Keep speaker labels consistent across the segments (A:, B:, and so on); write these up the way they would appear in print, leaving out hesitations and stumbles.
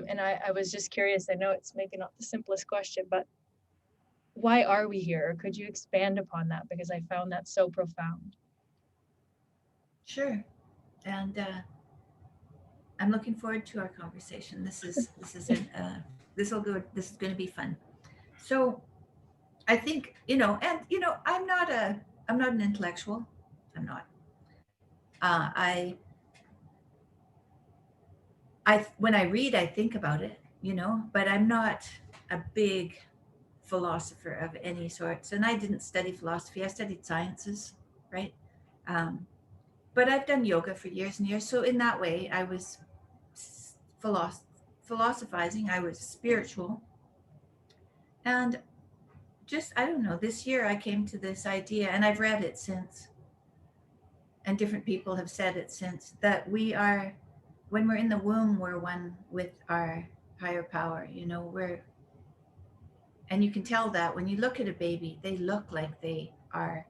A: And I was just curious, I know it's maybe not the simplest question, but why are we here? Could you expand upon that? Because I found that so profound.
B: Sure. And I'm looking forward to our conversation. This is going to be fun. So I think, and I'm not an intellectual. I'm not. I when I read, I think about it, but I'm not a big philosopher of any sorts. And I didn't study philosophy. I studied sciences, right? Um, but I've done yoga for years and years. So in that way, I was philosoph- philosophizing. I was spiritual, and just I don't know. This year, I came to this idea, and I've read it since, and different people have said it since, that we are, when we're in the womb, we're one with our higher power. And you can tell that when you look at a baby, they look like they are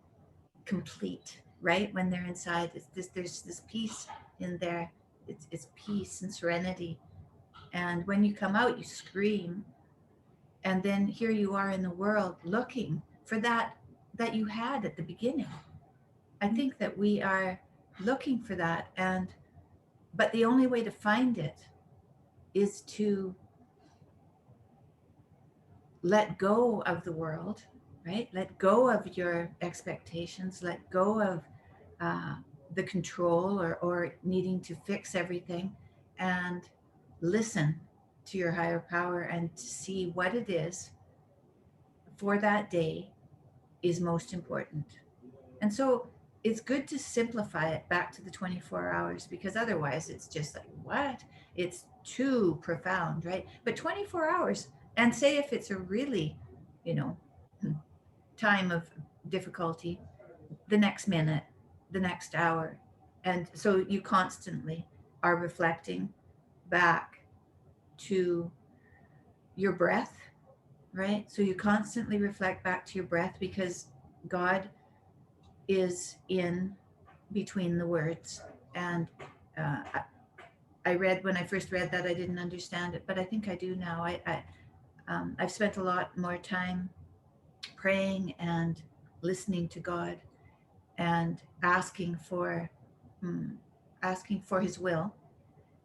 B: complete, right? When they're inside, there's this peace in there. It's peace and serenity. And when you come out, you scream. And then here you are in the world looking for that you had at the beginning. I think that we are looking for that, but the only way to find it is to let go of the world, right? Let go of your expectations, let go of uh, the control or needing to fix everything, and listen to your higher power and to see what it is for that day is most important. And so it's good to simplify it back to the 24 hours, because otherwise it's just like, what? It's too profound, right? But 24 hours, and say if it's a really, you know, time of difficulty, the next minute, the next hour. And so you constantly are reflecting back to your breath, right? So you constantly reflect back to your breath, because God is in between the words. And I read, when I first read that, I didn't understand it, but I think I do now. I've spent a lot more time praying and listening to God and mm, asking for His will.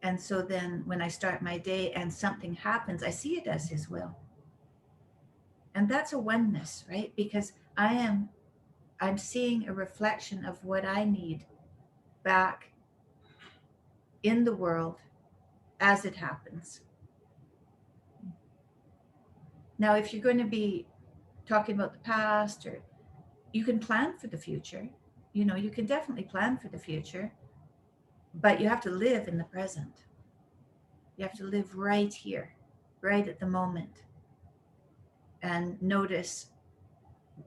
B: And so then when I start my day and something happens, I see it as His will. And that's a oneness, right? Because I'm seeing a reflection of what I need back in the world as it happens. Now, if you're going to be talking about the past, or you can plan for the future, you can definitely plan for the future, but you have to live in the present. You have to live right here, right at the moment, and notice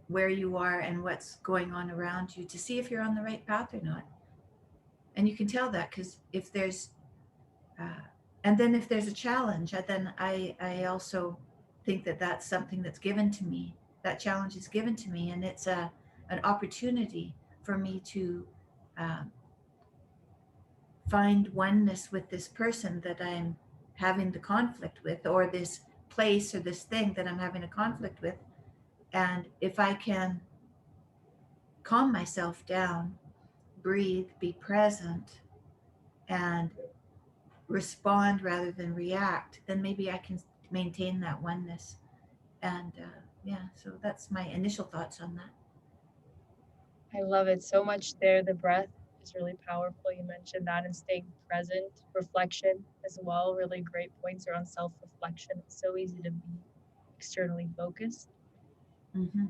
B: where you are and what's going on around you to see if you're on the right path or not. And you can tell that because if there's, and then if there's a challenge, then I also think that that's something that's given to me. That challenge is given to me, and it's an opportunity for me to uh, find oneness with this person that I'm having the conflict with, or this place or this thing that I'm having a conflict with. And if I can calm myself down, breathe, be present, and respond rather than react, then maybe I can maintain that oneness. And yeah, so that's my initial thoughts on that.
A: I love it so much there. The breath is really powerful. You mentioned that, and staying present, reflection as well. Really great points around self reflection. It's so easy to be externally focused.
B: Mm-hmm.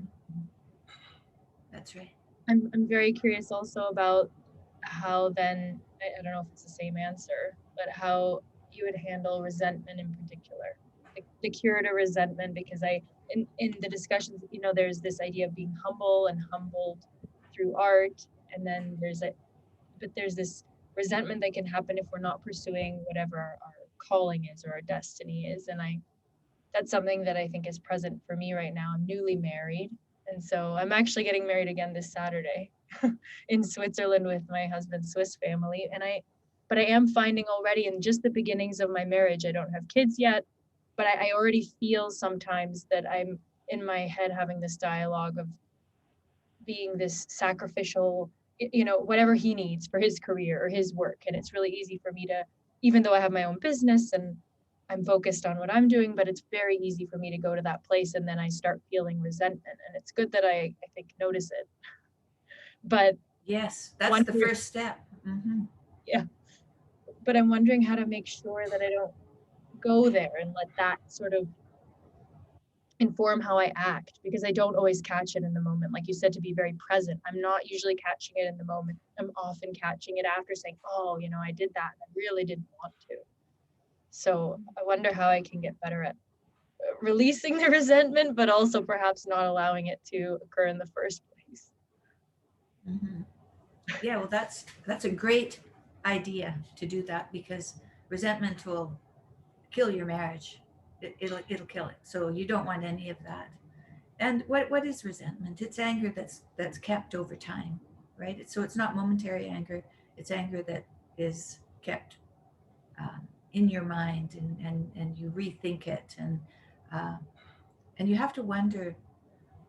B: That's right.
A: I'm very curious also about how then, I don't know if it's the same answer, but how you would handle resentment in particular, the cure to resentment, because in the discussions, there's this idea of being humble and humbled through art, and then there's this resentment that can happen if we're not pursuing whatever our calling is or our destiny is. And that's something that I think is present for me right now. I'm newly married, and so I'm actually getting married again this Saturday in Switzerland with my husband's Swiss family. And But I am finding already in just the beginnings of my marriage, I don't have kids yet, but I already feel sometimes that I'm in my head having this dialogue of being this sacrificial, whatever he needs for his career or his work. And it's really easy for me to, even though I have my own business and I'm focused on what I'm doing, but it's very easy for me to go to that place and then I start feeling resentment. And it's good that I think notice it. But
B: Yes, that's the
A: wondering,
B: first step. Mm-hmm.
A: yeah, but I'm wondering how to make sure that I don't go there and let that sort of inform how I act, because I don't always catch it in the moment. Like you said, to be very present. I'm not usually catching it in the moment. I'm often catching it after saying, oh, I did that. And I really didn't want to. So I wonder how I can get better at releasing the resentment, but also perhaps not allowing it to occur in the first place.
B: Mm-hmm. Yeah, well, that's a great idea to do that, because resentment will kill your marriage. It'll kill it. So you don't want any of that. And what is resentment? It's anger that's kept over time, right? So it's not momentary anger. It's anger that is kept in your mind, and you rethink it, uh, and you have to wonder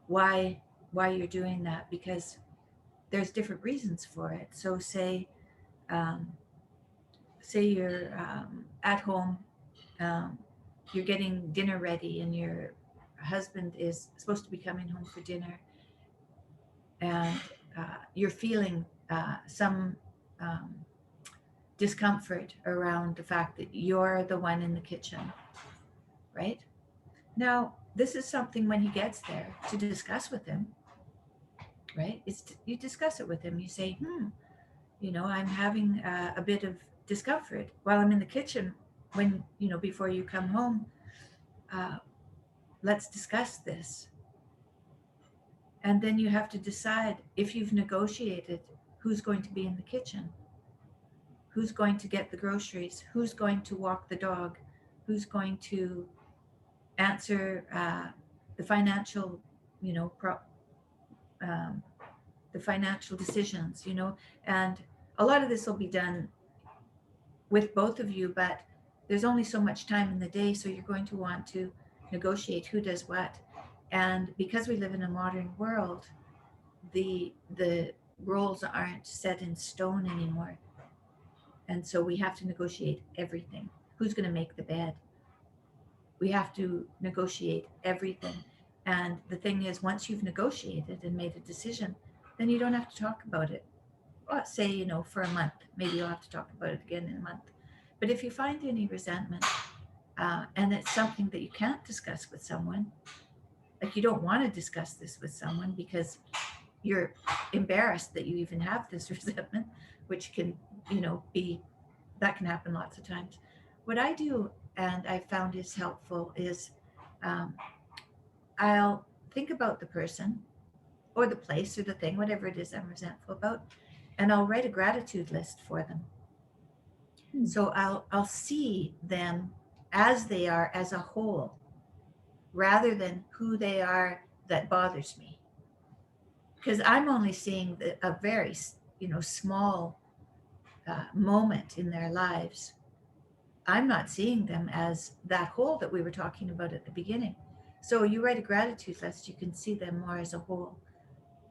B: why why you're doing that, because there's different reasons for it. So um, say you're at home, um, you're getting dinner ready, and your husband is supposed to be coming home for dinner, and you're feeling some um, discomfort around the fact that you're the one in the kitchen, right? Now, this is something when he gets there to discuss with him, right? You discuss it with him. You say, I'm having a bit of discomfort while I'm in the kitchen. When, before you come home, uh, let's discuss this. And then you have to decide, if you've negotiated, who's going to be in the kitchen, who's going to get the groceries, who's going to walk the dog, who's going to answer the financial, you know, um, the financial decisions, and a lot of this will be done with both of you, but there's only so much time in the day, so you're going to want to negotiate who does what. And because we live in a modern world, the roles aren't set in stone anymore, and so we have to negotiate everything. Who's going to make the bed? We have to negotiate everything. And the thing is, once you've negotiated and made a decision, then you don't have to talk about it. Well, say, for a month. Maybe you'll have to talk about it again in a month. But if you find any resentment, and it's something that you can't discuss with someone, like you don't want to discuss this with someone because you're embarrassed that you even have this resentment, which can, be, that can happen lots of times. What I do, and I found is helpful, is um, I'll think about the person or the place or the thing, whatever it is I'm resentful about, and I'll write a gratitude list for them. So I'll see them as they are as a whole, rather than who they are that bothers me, because I'm only seeing a very small moment in their lives. I'm not seeing them as that whole that we were talking about at the beginning. So you write a gratitude list, you can see them more as a whole.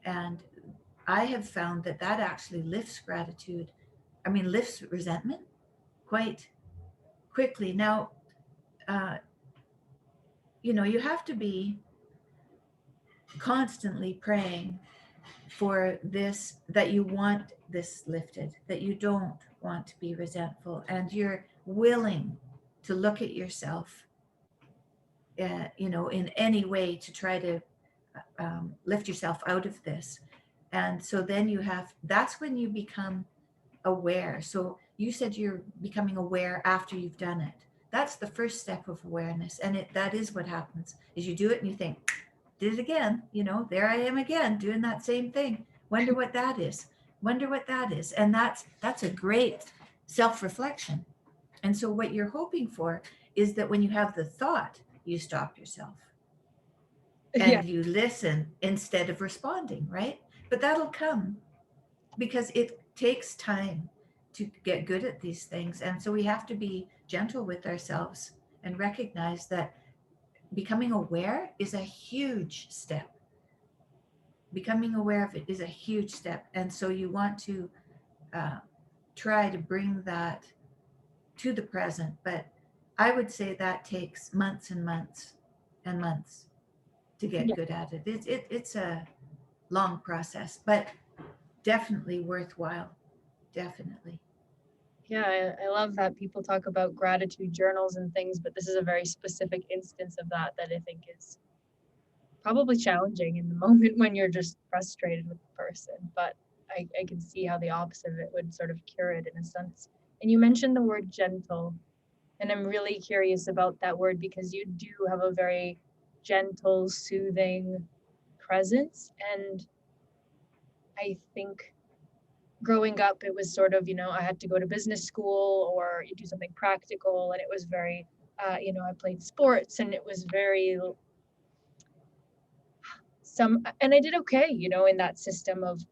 B: And I have found that actually lifts gratitude. I mean, lifts resentment quite quickly. Now, uh, you have to be constantly praying for this, that you want this lifted, that you don't want to be resentful, and you're willing to look at yourself, in any way to try to lift yourself out of this. And so then that's when you become aware. So you said you're becoming aware after you've done it. That's the first step of awareness. And that is what happens, is you do it and you think, did it again, there I am again doing that same thing. Wonder what that is. Wonder what that is. And that's a great self-reflection. And so what you're hoping for is that when you have the thought, you stop yourself
A: Yeah.
B: and you listen instead of responding, right? But that'll come because it takes time to get good at these things. And so we have to be gentle with ourselves and recognize that becoming aware is a huge step. Becoming aware of it is a huge step. And so you want to uh, try to bring that to the present. But I would say that takes months and months and months to get
A: Yeah.
B: good at it. It's a long process, but definitely worthwhile. Definitely.
A: Yeah, I love that people talk about gratitude journals and things, but this is a very specific instance of that I think is probably challenging in the moment when you're just frustrated with the person. But I can see how the opposite of it would sort of cure it in a sense. And you mentioned the word gentle, and I'm really curious about that word because you do have a very gentle, soothing presence. And I think growing up, it was sort of, I had to go to business school or you do something practical. And it was very, I played sports and it was very and I did okay, in that system of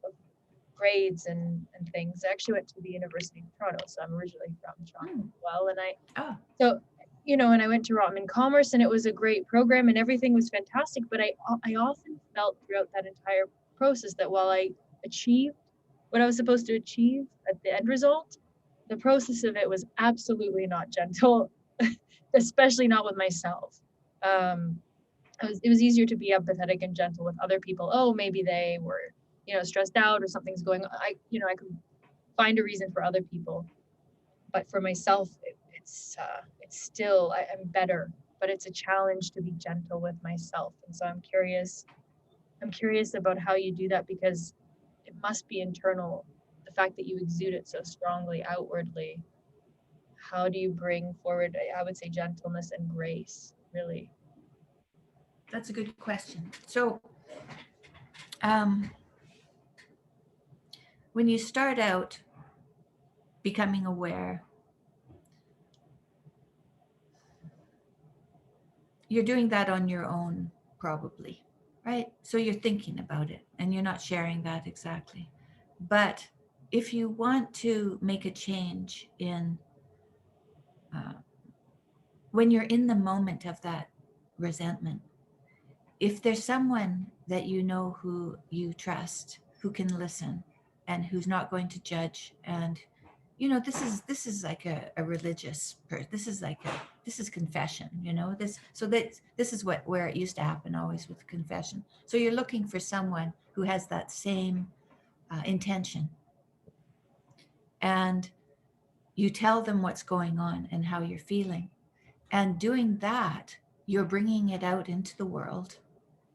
A: grades and things. I actually went to the University of Toronto, so I'm originally from Toronto as well. And
B: Oh,
A: so, and I went to Rotman Commerce and it was a great program and everything was fantastic. But I often felt throughout that entire process that while I achieved what I was supposed to achieve at the end result, the process of it was absolutely not gentle, especially not with myself. Um, it was easier to be empathetic and gentle with other people. Oh, maybe they were, stressed out or something's going on. I could find a reason for other people, but for myself, it's still I'm better, but it's a challenge to be gentle with myself. And so I'm curious. I'm curious about how you do that because it must be internal. The fact that you exude it so strongly outwardly. How do you bring forward? I would say gentleness and grace. Really.
B: that's a good question. So, um, when you start out becoming aware, you're doing that on your own, probably, right? So you're thinking about it and you're not sharing that exactly. But if you want to make a change in uh, when you're in the moment of that resentment, if there's someone that you know who you trust, who can listen and who's not going to judge, and this is like a religious person, this is confession, this is where it used to happen always with confession. So you're looking for someone who has that same intention, and you tell them what's going on and how you're feeling, and doing that, you're bringing it out into the world.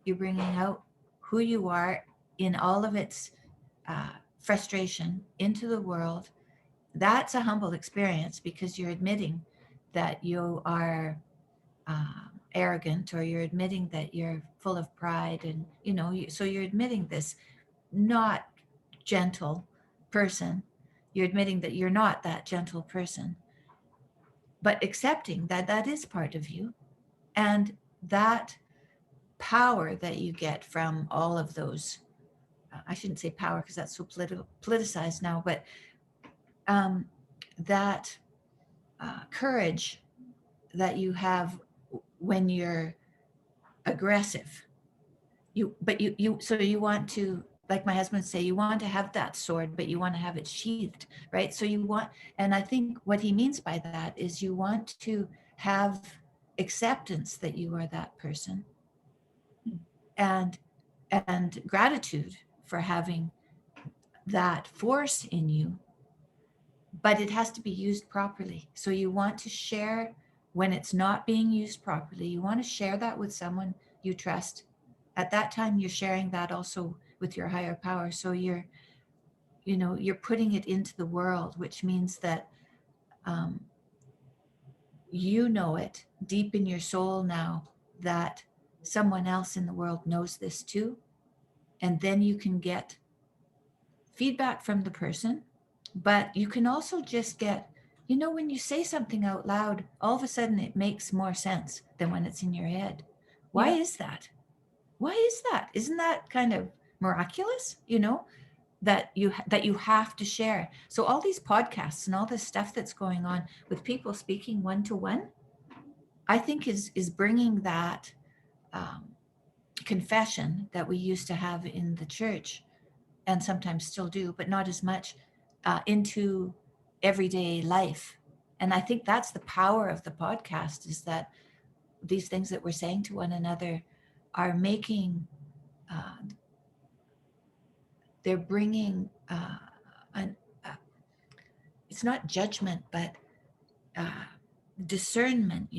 B: You're bringing out who you are in all of its frustration into the world. That's a humble experience because you're admitting that you are arrogant, or you're admitting that you're full of pride, and so you're admitting this not gentle person. You're admitting that you're not that gentle person, but accepting that that is part of you, and that power that you get from all of those, I shouldn't say power because that's so politicized now, but that courage that you have when you're aggressive. So you want to, like my husband say, you want to have that sword, but you want to have it sheathed, right? So you want, and I think what he means by that is you want to have acceptance that you are that person, and gratitude for having that force in you, but it has to be used properly. So you want to share when it's not being used properly. You want to share that with someone you trust. At that time, you're sharing that also with your higher power. So you're putting it into the world, which means that um, you know it deep in your soul now that someone else in the world knows this too. And then you can get feedback from the person, but you can also just get, when you say something out loud, all of a sudden it makes more sense than when it's in your head. Why
A: Yeah.
B: is that? Why is that? Isn't that kind of miraculous? that you have to share. So all these podcasts and all this stuff that's going on with people speaking one to one, I think is bringing that confession that we used to have in the church, and sometimes still do, but not as much, into everyday life. And I think that's the power of the podcast, is that these things that we're saying to one another are making, they're bringing an, uh, it's not judgment, but uh, discernment,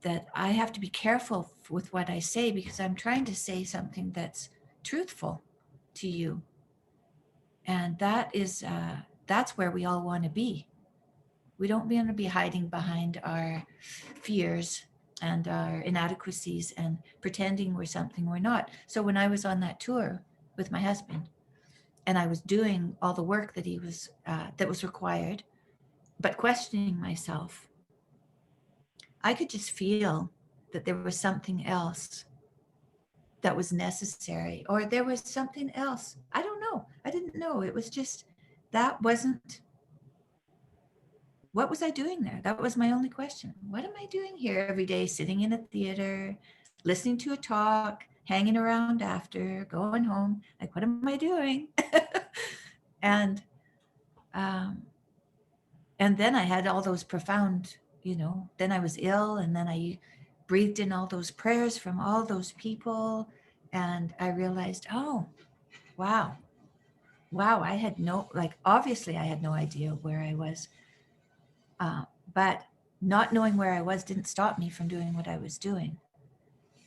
B: that I have to be careful with what I say, because I'm trying to say something that's truthful to you. And that's where we all want to be. We don't want to be hiding behind our fears and our inadequacies and pretending we're something we're not. So when I was on that tour with my husband, and I was doing all the work that was required, but questioning myself, I could just feel that there was something else that was necessary, or there was something else. I don't know. I didn't know. It was just, that wasn't, what was I doing there? That was my only question. What am I doing here every day, sitting in a theater, listening to a talk, hanging around after, going home? Like, what am I doing? and um, and then I had all those profound, then I was ill, and then I breathed in all those prayers from all those people, and I realized, oh, wow, I had obviously I had no idea where I was, but not knowing where I was didn't stop me from doing what I was doing.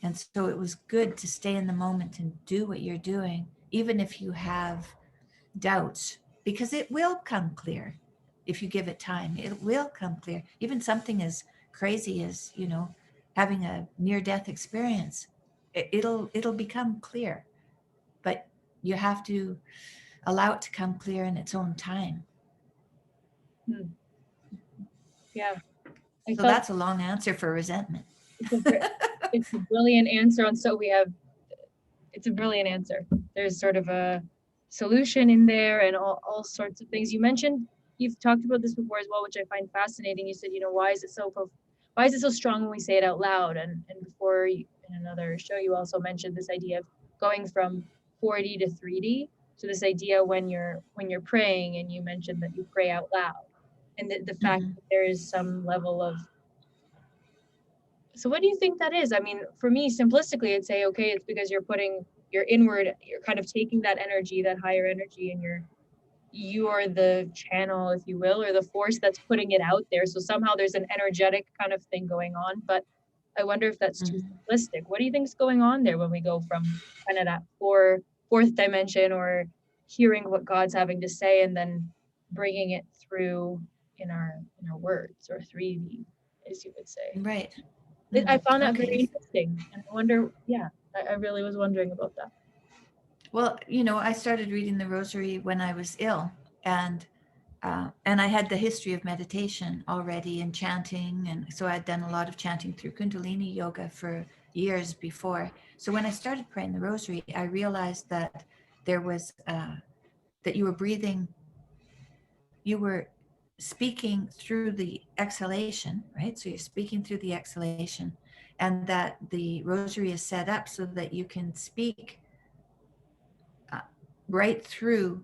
B: And so it was good to stay in the moment and do what you're doing, even if you have doubts, because it will come clear. If you give it time, it will come clear. Even something as crazy as, having a near-death experience, it'll become clear. But you have to allow it to come clear in its own time.
A: Yeah.
B: So that's a long answer for resentment.
A: It's a brilliant answer. And so it's a brilliant answer. There's sort of a solution in there, and all sorts of things. You've talked about this before as well, which I find fascinating. You said, why is it so strong when we say it out loud? And before in another show, you also mentioned this idea of going from 4D to 3D. So this idea when you're praying, and you mentioned that you pray out loud, and the fact that there is some level of, so what do you think that is? I mean, for me, simplistically, I'd say, okay, it's because you're putting your inward, you're kind of taking that energy, that higher energy, and you are the channel, if you will, or the force that's putting it out there. So somehow there's an energetic kind of thing going on. But I wonder if that's too simplistic. What do you think is going on there when we go from kind of that fourth dimension, or hearing what God's having to say, and then bringing it through in our words, or 3D, as you would say?
B: Right.
A: I found that very interesting, and I wonder, I really was wondering about that.
B: Well, I started reading the rosary when I was ill, and I had the history of meditation already, and chanting, and so I'd done a lot of chanting through Kundalini yoga for years before. So when I started praying the rosary, I realized that there was that you were breathing, you were speaking through the exhalation, right? So you're speaking through the exhalation, and that the rosary is set up so that you can speak right through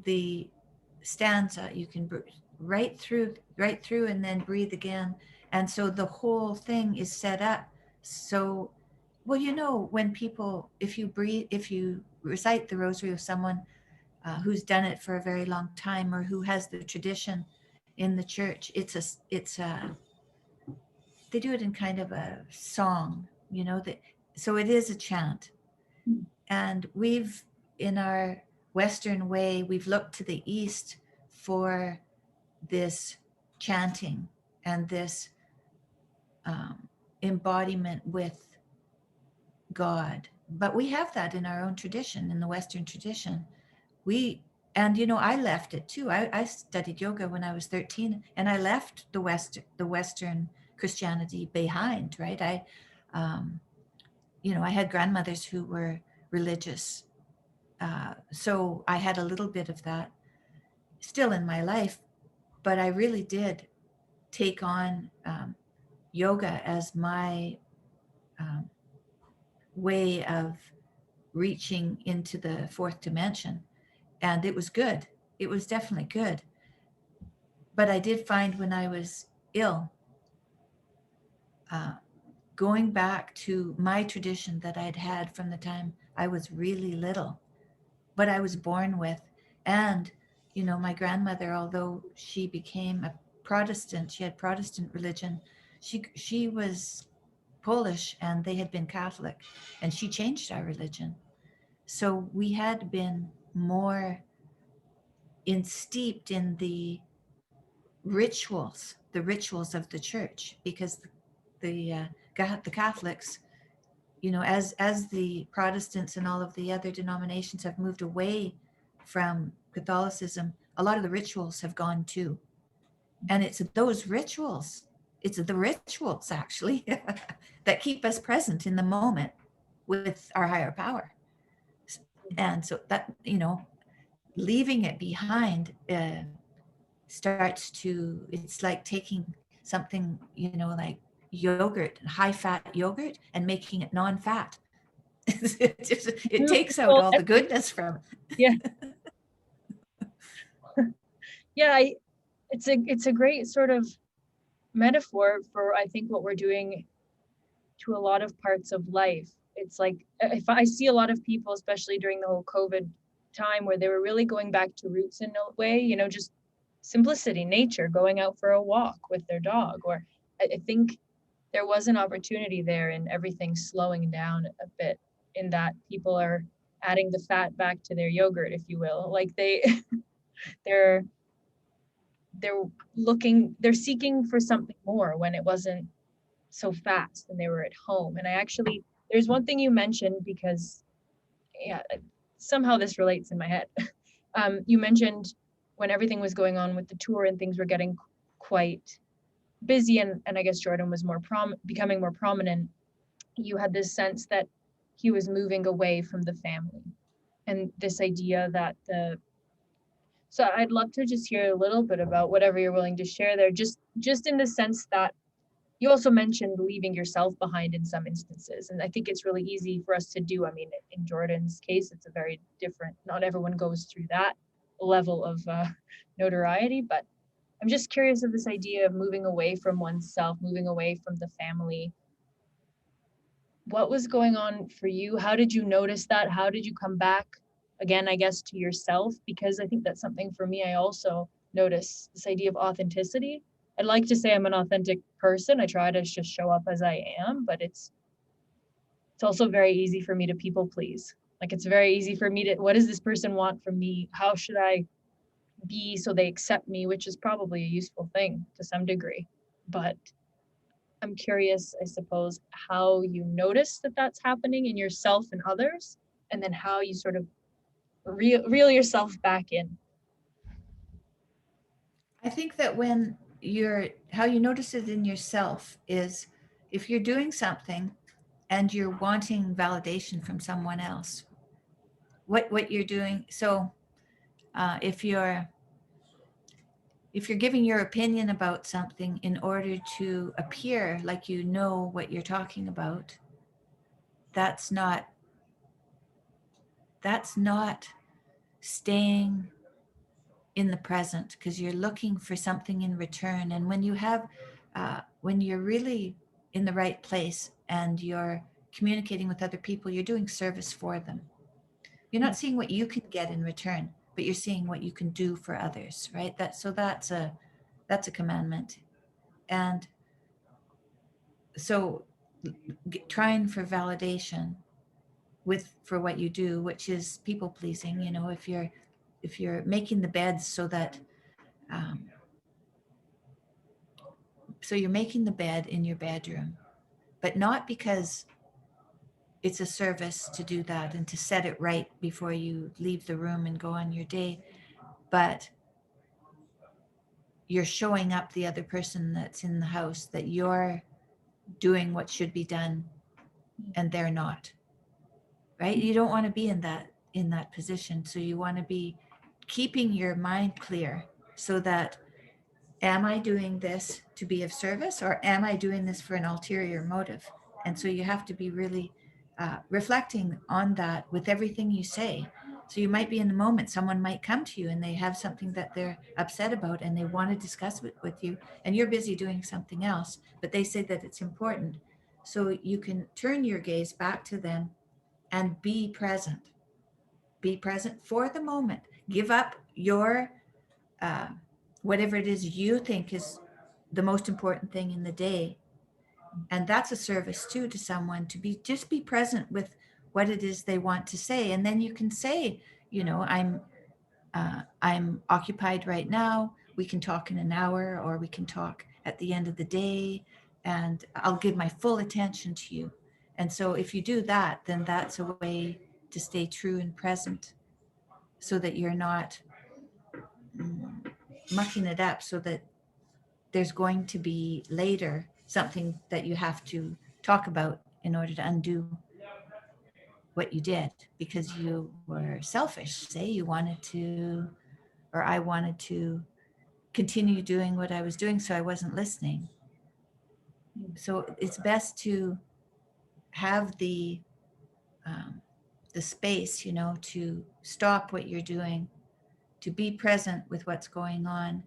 B: the stanza. You can right through, and then breathe again. And so the whole thing is set up. So, well, when people, if you recite the rosary with someone who's done it for a very long time, or who has the tradition in the church, they do it in kind of a song, so it is a chant. And in our Western way, we've looked to the East for this chanting and this embodiment with God. But we have that in our own tradition, in the Western tradition. I left it too. I studied yoga when I was 13, and I left the Western Christianity behind, right? I had grandmothers who were religious, So I had a little bit of that still in my life, but I really did take on yoga as my um, way of reaching into the fourth dimension. And it was good. It was definitely good. But I did find when I was ill, uh, going back to my tradition that I'd had from the time I was really little, what I was born with. And, you know, my grandmother, although she became a Protestant, she had Protestant religion, she was Polish and they had been Catholic, and she changed our religion. So we had been more steeped in the rituals of the church, because the Catholics, you know, as the Protestants and all of the other denominations have moved away from Catholicism, a lot of the rituals have gone too. And it's those rituals, it's the rituals actually that keep us present in the moment with our higher power. And so that, you know, leaving it behind starts to, it's like taking something, you know, like yogurt, high fat yogurt, and making it non-fat. It takes out
A: Well,
B: all the goodness from
A: yeah, yeah. It's a great sort of metaphor for, I think, what we're doing to a lot of parts of life. It's like, if I see a lot of people, especially during the whole COVID time, where they were really going back to roots in a way, you know, just simplicity, nature, going out for a walk with their dog. Or I think there was an opportunity there in everything slowing down a bit, in that people are adding the fat back to their yogurt, if you will. Like they're they're they're seeking for something more when it wasn't so fast and they were at home. And I actually, there's one thing you mentioned, because yeah, somehow this relates in my head. You mentioned when everything was going on with the tour and things were getting quite busy, and I guess Jordan was becoming more prominent, you had this sense that he was moving away from the family, and this idea that so I'd love to just hear a little bit about whatever you're willing to share there, just in the sense that you also mentioned leaving yourself behind in some instances. And I think it's really easy for us to do. I mean, in Jordan's case, it's a very different, not everyone goes through that level of notoriety, but I'm just curious of this idea of moving away from oneself, moving away from the family. What was going on for you? How did you notice that? How did you come back again, I guess, to yourself? Because I think that's something for me. I also notice this idea of authenticity. I'd like to say I'm an authentic person. I try to just show up as I am, but it's also very easy for me to people please. Like, it's very easy for me to, what does this person want from me? How should I be so they accept me, which is probably a useful thing to some degree. But I'm curious, I suppose, how you notice that that's happening in yourself and others, and then how you sort of reel yourself back in.
B: I think that when how you notice it in yourself is if you're doing something and you're wanting validation from someone else, what you're doing. So if you're giving your opinion about something in order to appear like you know what you're talking about, that's not staying in the present, because you're looking for something in return. And when you're really in the right place and you're communicating with other people, you're doing service for them. You're not seeing what you can get in return, but you're seeing what you can do for others, right? That's a commandment. And so trying for validation for what you do, which is people pleasing, you know, if you're making the beds so that um, so you're making the bed in your bedroom, but not because it's a service to do that and to set it right before you leave the room and go on your day, but you're showing up the other person that's in the house that you're doing what should be done and they're not, right? You don't want to be in that in that position. So you want to be keeping your mind clear so that, am I doing this to be of service, or am I doing this for an ulterior motive? And so you have to be really reflecting on that with everything you say. So you might be in the moment, someone might come to you and they have something that they're upset about and they want to discuss it with you, and you're busy doing something else, but they say that it's important. So you can turn your gaze back to them and be present. Be present for the moment. Give up your uh, whatever it is you think is the most important thing in the day, and that's a service too to someone, to be just be present with what it is they want to say. And then you can say, you know, I'm occupied right now, we can talk in an hour, or we can talk at the end of the day, and I'll give my full attention to you. And so if you do that, then that's a way to stay true and present, so that you're not mucking it up, so that there's going to be later something that you have to talk about in order to undo what you did because you were selfish. Say you wanted to, or I wanted to continue doing what I was doing, so I wasn't listening. So it's best to have the space, you know, to stop what you're doing, to be present with what's going on,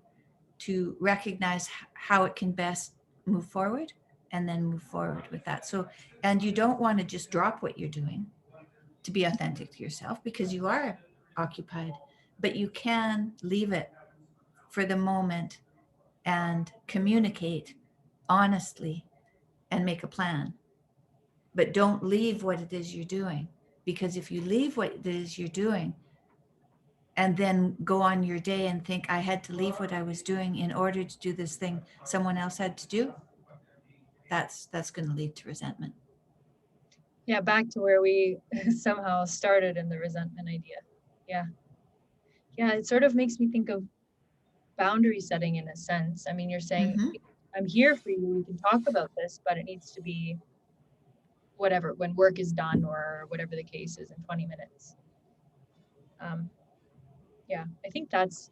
B: to recognize how it can best move forward, and then move forward with that. So, and you don't want to just drop what you're doing to be authentic to yourself, because you are occupied, but you can leave it for the moment and communicate honestly and make a plan. But don't leave what it is you're doing, because if you leave what it is you're doing and then go on your day and think, I had to leave what I was doing in order to do this thing someone else had to do, that's going to lead to resentment.
A: Yeah, back to where we somehow started in the resentment idea. Yeah. Yeah, it sort of makes me think of boundary setting in a sense. I mean, you're saying,
B: Mm-hmm.
A: I'm here for you, we can talk about this, but it needs to be whatever, when work is done or whatever the case is in 20 minutes. Yeah, I think that's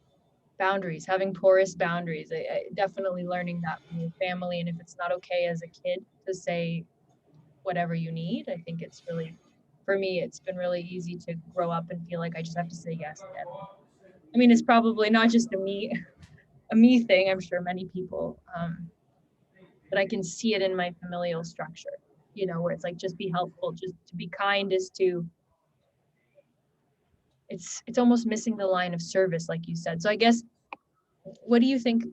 A: boundaries, having porous boundaries. I definitely learning that from your family. And if it's not okay as a kid to say whatever you need, I think it's really, for me, it's been really easy to grow up and feel like I just have to say yes to everything. I mean, it's probably not just a me thing. I'm sure many people, but I can see it in my familial structure, you know, where it's like, just be helpful, just to be kind is to, it's almost missing the line of service, like you said. So I guess, what do you think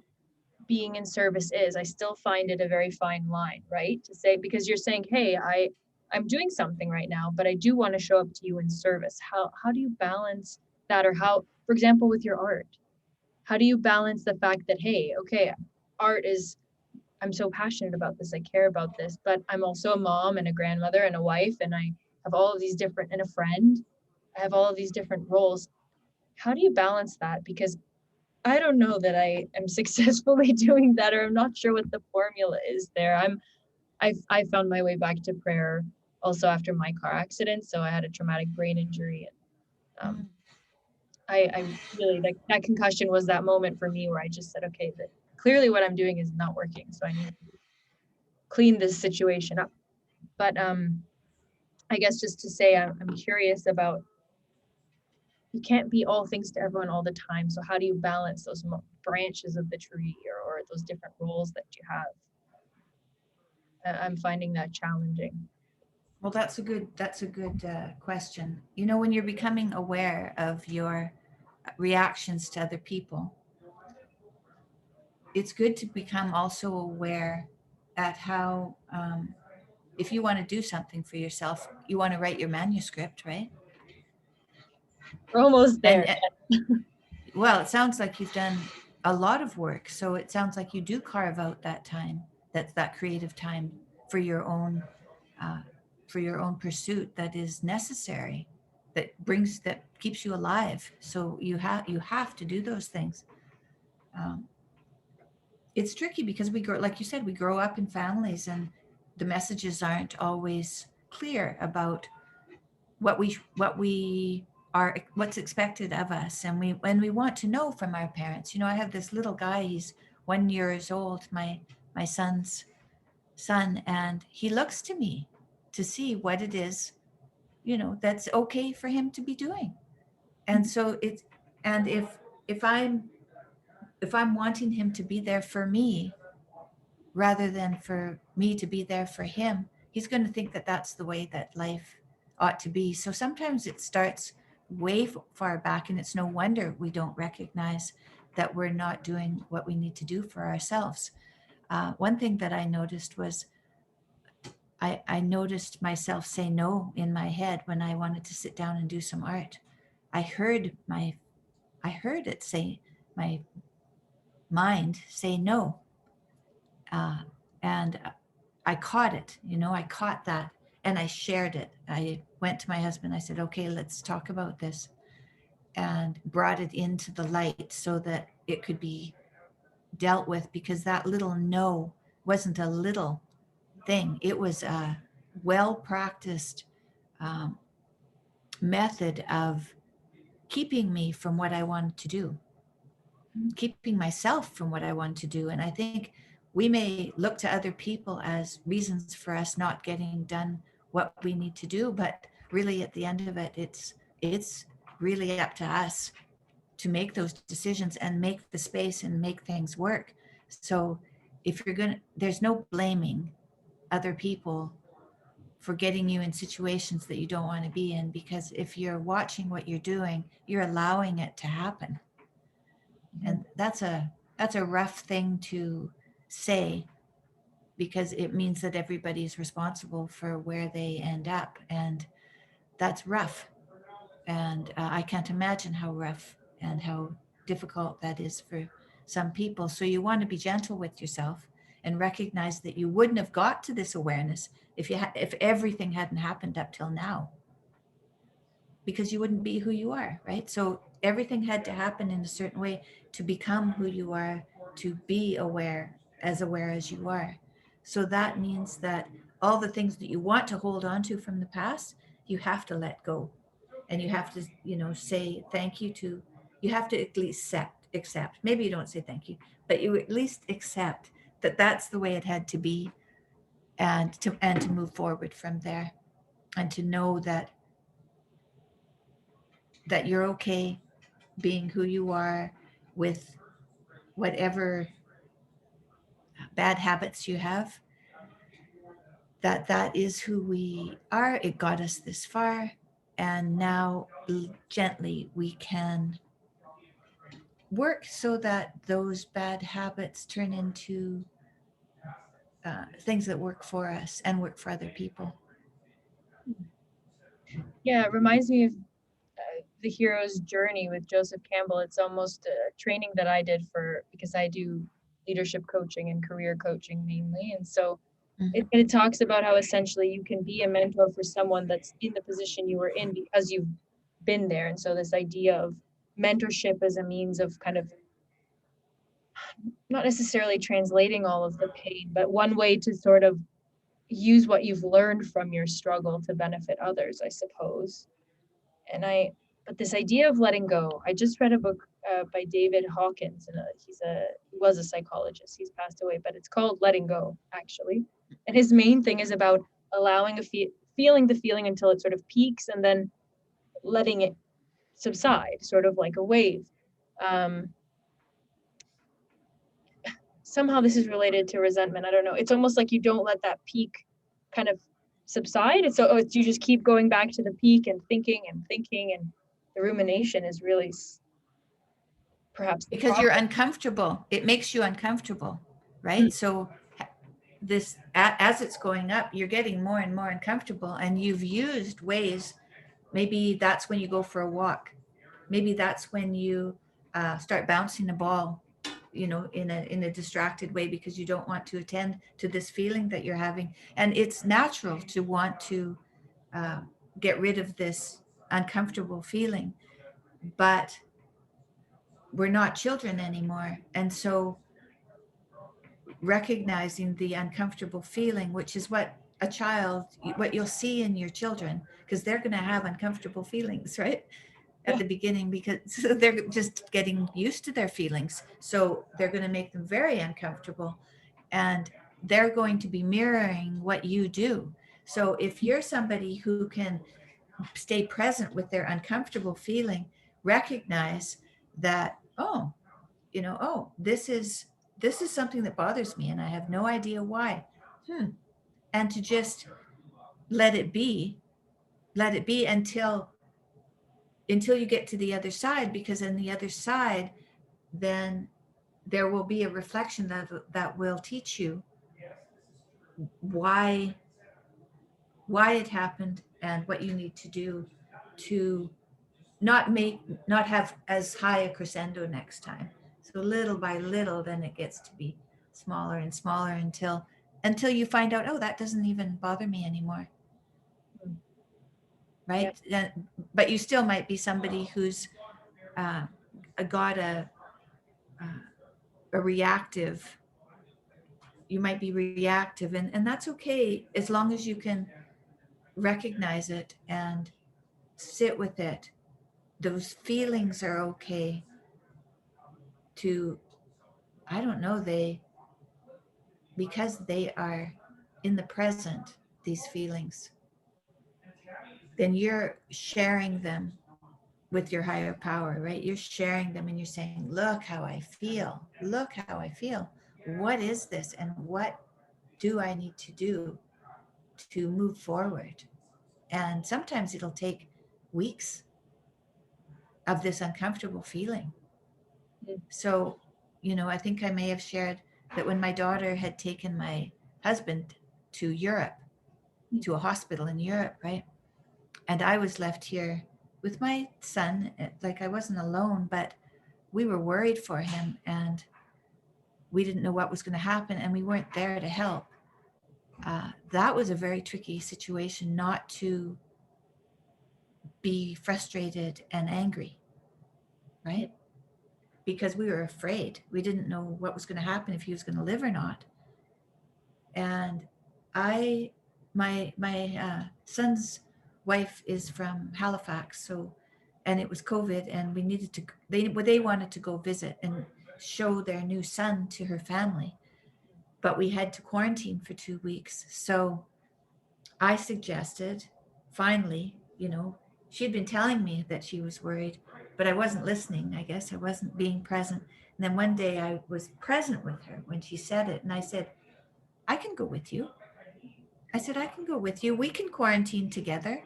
A: being in service is? I still find it a very fine line, right? To say, because you're saying, hey, I'm doing something right now, but I do want to show up to you in service. How do you balance that? Or how, for example, with your art, how do you balance the fact that, hey, okay, art is, I'm so passionate about this, I care about this, but I'm also a mom and a grandmother and a wife, and I have all of these different, and a friend, I have all of these different roles. How do you balance that? Because I don't know that I am successfully doing that, or I'm not sure what the formula is there. I found my way back to prayer also after my car accident. So I had a traumatic brain injury, and I really, like, that concussion was that moment for me where I just said, okay, that clearly what I'm doing is not working, so I need to clean this situation up. But I guess just to say, I'm curious about, you can't be all things to everyone all the time. So how do you balance those branches of the tree, or those different roles that you have? I'm finding that challenging.
B: Well, that's a good question. You know, when you're becoming aware of your reactions to other people, it's good to become also aware at how, if you want to do something for yourself, you want to write your manuscript, right?
A: We're almost
B: And
A: there.
B: well, it sounds like you've done a lot of work, so it sounds like you do carve out that time, that's that creative time for your own uh, for your own pursuit that is necessary, that keeps you alive. So you have to do those things. um, it's tricky because we grow, like you said, we grow up in families and the messages aren't always clear about what we our what's expected of us, and we want to know from our parents. I have this little guy, he's 1 year old, my son's son, and he looks to me to see what it is, that's okay for him to be doing. And so it's, and if i'm if I'm wanting him to be there for me rather than for me to be there for him, he's going to think that that's the way that life ought to be. So sometimes it starts way far back, and it's no wonder we don't recognize that we're not doing what we need to do for ourselves. One thing that I noticed was I noticed myself say no in my head when I wanted to sit down and do some art. I heard it say, my mind say no. And I caught it, I caught that, and I shared it. I went to my husband, I said, okay, let's talk about this, and brought it into the light so that it could be dealt with, because that little no wasn't a little thing. It was a well practiced um, method of keeping me from what I wanted to do, keeping myself from what I wanted to do. And I think we may look to other people as reasons for us not getting done what we need to do, but really at the end of it, it's really up to us to make those decisions and make the space and make things work. So if you're going to, there's no blaming other people for getting you in situations that you don't want to be in, because if you're watching what you're doing, you're allowing it to happen. And that's a rough thing to say, because it means that everybody's responsible for where they end up, and that's rough. And I can't imagine how rough and how difficult that is for some people. So you want to be gentle with yourself and recognize that you wouldn't have got to this awareness if everything hadn't happened up till now, because you wouldn't be who you are, right? So everything had to happen in a certain way to become who you are, to be aware as you are. So that means that all the things that you want to hold on to from the past, you have to let go. And you have to, say thank you to, you have to at least accept. Maybe you don't say thank you, but you at least accept that that's the way it had to be, and to move forward from there, and to know that you're okay being who you are, with whatever bad habits you have, that is who we are. It got us this far, and now gently we can work so that those bad habits turn into things that work for us and work for other people.
A: Yeah, it reminds me of the hero's journey with Joseph Campbell. It's almost a training that I did because I do leadership coaching and career coaching mainly. And so it talks about how essentially you can be a mentor for someone that's in the position you were in because you've been there. And so this idea of mentorship as a means of kind of not necessarily translating all of the pain, but one way to sort of use what you've learned from your struggle to benefit others, I suppose. But this idea of letting go, I just read a book by David Hawkins, and he was a psychologist. He's passed away, but it's called Letting Go, actually. And his main thing is about allowing feeling the feeling until it sort of peaks, and then letting it subside, sort of like a wave. Somehow this is related to resentment. I don't know. It's almost like you don't let that peak kind of subside. You just keep going back to the peak and thinking, and the rumination is really perhaps the
B: Because
A: problem.
B: you're uncomfortable, it makes you uncomfortable, right? So this, as it's going up, you're getting more and more uncomfortable, and you've used ways. Maybe that's when you go for a walk. Maybe that's when you start bouncing a ball, in a distracted way, because you don't want to attend to this feeling that you're having. And it's natural to want to uh, get rid of this uncomfortable feeling, but we're not children anymore. And so recognizing the uncomfortable feeling, which is what you'll see in your children, because they're going to have uncomfortable feelings, right? at the beginning, because so they're just getting used to their feelings. So they're going to make them very uncomfortable, and they're going to be mirroring what you do. So if you're somebody who can stay present with their uncomfortable feeling, recognize that, oh, oh, this is something that bothers me and I have no idea why. And to just let it be, until you get to the other side, because on the other side, then there will be a reflection that will teach you why it happened and what you need to do to not have as high a crescendo next time. So little by little, then it gets to be smaller and smaller until you find out, oh, that doesn't even bother me anymore. Right?
A: Yep.
B: But you still might be somebody who's got a reactive. You might be reactive, and that's okay, as long as you can recognize it and sit with it. Those feelings are okay to, I don't know, because they are in the present, these feelings, then you're sharing them with your higher power, right? You're sharing them and you're saying, look how I feel. Look how I feel. What is this? And what do I need to do to move forward? And sometimes it'll take weeks of this uncomfortable feeling. So, I think I may have shared that when my daughter had taken my husband to Europe, to a hospital in Europe, right? And I was left here with my son, like I wasn't alone, but we were worried for him and we didn't know what was going to happen and we weren't there to help. That was a very tricky situation, not to be frustrated and angry, right? Because we were afraid. We didn't know what was going to happen, if he was going to live or not. And my son's wife is from Halifax, and it was COVID, and we needed to. They wanted to go visit and show their new son to her family, but we had to quarantine for 2 weeks. So I suggested, finally, she'd been telling me that she was worried, but I wasn't listening. I guess I wasn't being present. And then one day I was present with her when she said it, and I said, I can go with you. I said, I can go with you. We can quarantine together.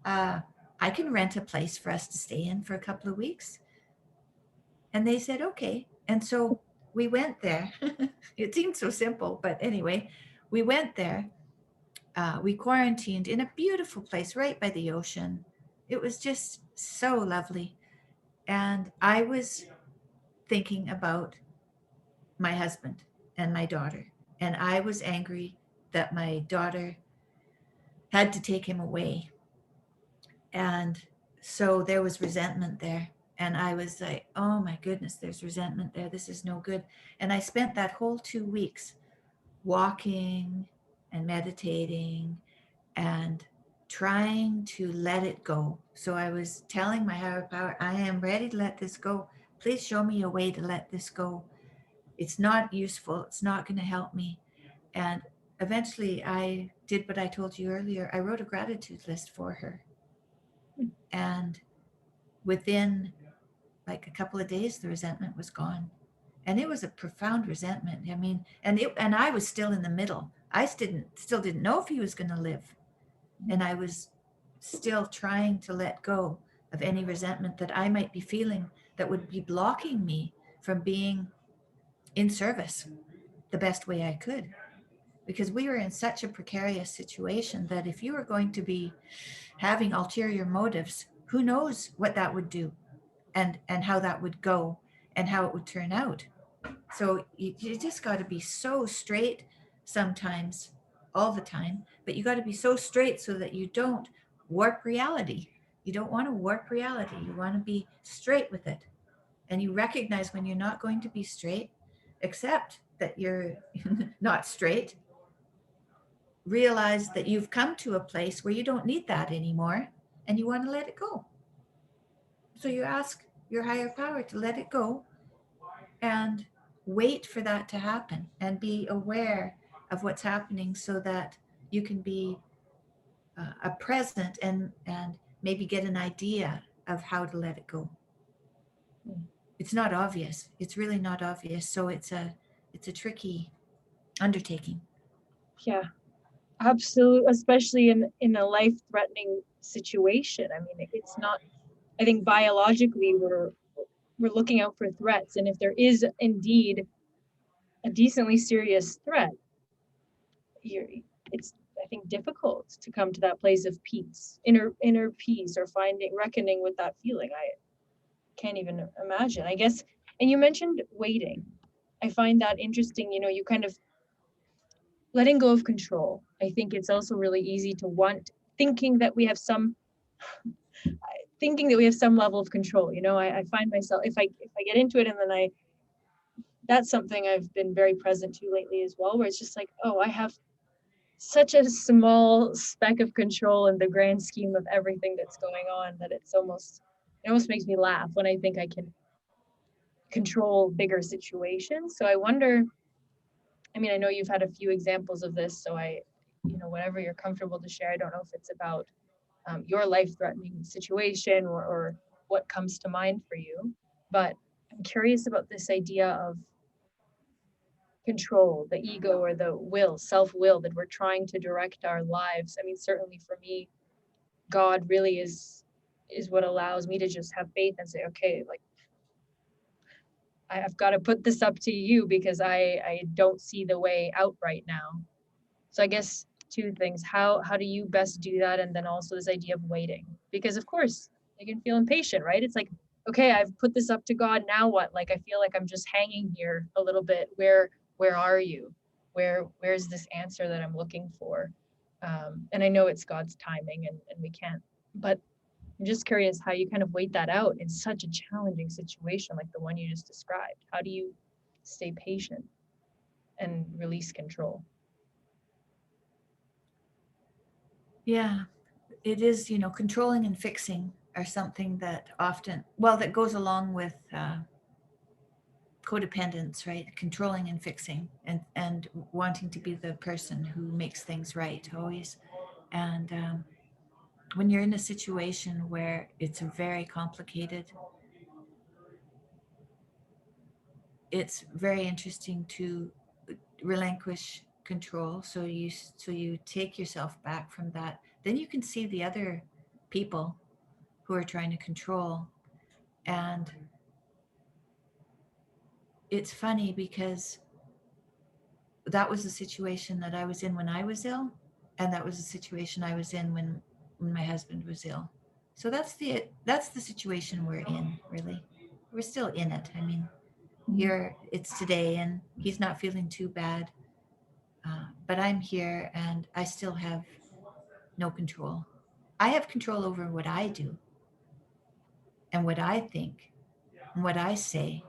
B: I can rent a place for us to stay in for a couple of weeks. And they said, okay. And so we went there. It seemed so simple, but anyway, we went there. We quarantined in a beautiful place right by the ocean. It was just so lovely. And I was thinking about my husband and my daughter. And I was angry that my daughter had to take him away. And so there was resentment there. And I was like, oh my goodness, there's resentment there. This is no good. And I spent that whole 2 weeks walking and meditating and trying to let it go. So I was telling my higher power, I am ready to let this go. Please show me a way to let this go. It's not useful. It's not going to help me. And eventually I did what I told you earlier. I wrote a gratitude list for her. And within like a couple of days, the resentment was gone. And it was a profound resentment. I mean, and I was still in the middle. I still didn't know if he was going to live. And I was still trying to let go of any resentment that I might be feeling that would be blocking me from being in service the best way I could. Because we were in such a precarious situation that if you were going to be having ulterior motives, who knows what that would do and how that would go and how it would turn out. So you just got to be so straight sometimes, all the time, but you got to be so straight so that you don't warp reality. You don't want to warp reality. You want to be straight with it. And you recognize when you're not going to be straight, accept that you're not straight. Realize that you've come to a place where you don't need that anymore and you want to let it go. So you ask your higher power to let it go and wait for that to happen and be aware of what's happening so that you can be a present and maybe get an idea of how to let it go. It's not obvious. It's really not obvious. So it's a tricky undertaking.
A: Yeah, absolutely. Especially in a life-threatening situation. I mean, it's not. I think biologically we're looking out for threats, and if there is indeed a decently serious threat, it's, I think, difficult to come to that place of peace, inner peace, or reckoning with that feeling. I can't even imagine, I guess. And you mentioned waiting. I find that interesting. You kind of letting go of control. I think it's also really easy to want thinking that we have some level of control. I find myself, if I get into it, and then that's something I've been very present to lately as well, where it's just like, oh, I have such a small speck of control in the grand scheme of everything that's going on, that it almost makes me laugh when I think I can control bigger situations. So I wonder, I mean, I know you've had a few examples of this, so whatever you're comfortable to share. I don't know if it's about your life-threatening situation, or what comes to mind for you, but I'm curious about this idea of control, the ego, or the self-will, that we're trying to direct our lives. I mean, certainly for me, God really is what allows me to just have faith and say, okay, like, I've got to put this up to you, because I don't see the way out right now. So I guess two things. How do you best do that? And then also this idea of waiting. Because of course I can feel impatient, right? It's like, okay, I've put this up to God, now what? Like, I feel like I'm just hanging here a little bit. Where are you? Where's this answer that I'm looking for? And I know it's God's timing, and we can't, but I'm just curious how you kind of wait that out in such a challenging situation like the one you just described. How do you stay patient and release control?
B: Yeah, it is, controlling and fixing are something that often, well, that goes along with codependence, right? Controlling and fixing, and wanting to be the person who makes things right always. And when you're in a situation where it's very complicated, it's very interesting to relinquish control. So you take yourself back from that. Then you can see the other people who are trying to control. And it's funny because that was the situation that I was in when I was ill, and that was the situation I was in when my husband was ill. So that's the situation we're in, really. We're still in it. I mean, it's today, and he's not feeling too bad, but I'm here, and I still have no control. I have control over what I do and what I think and what I say,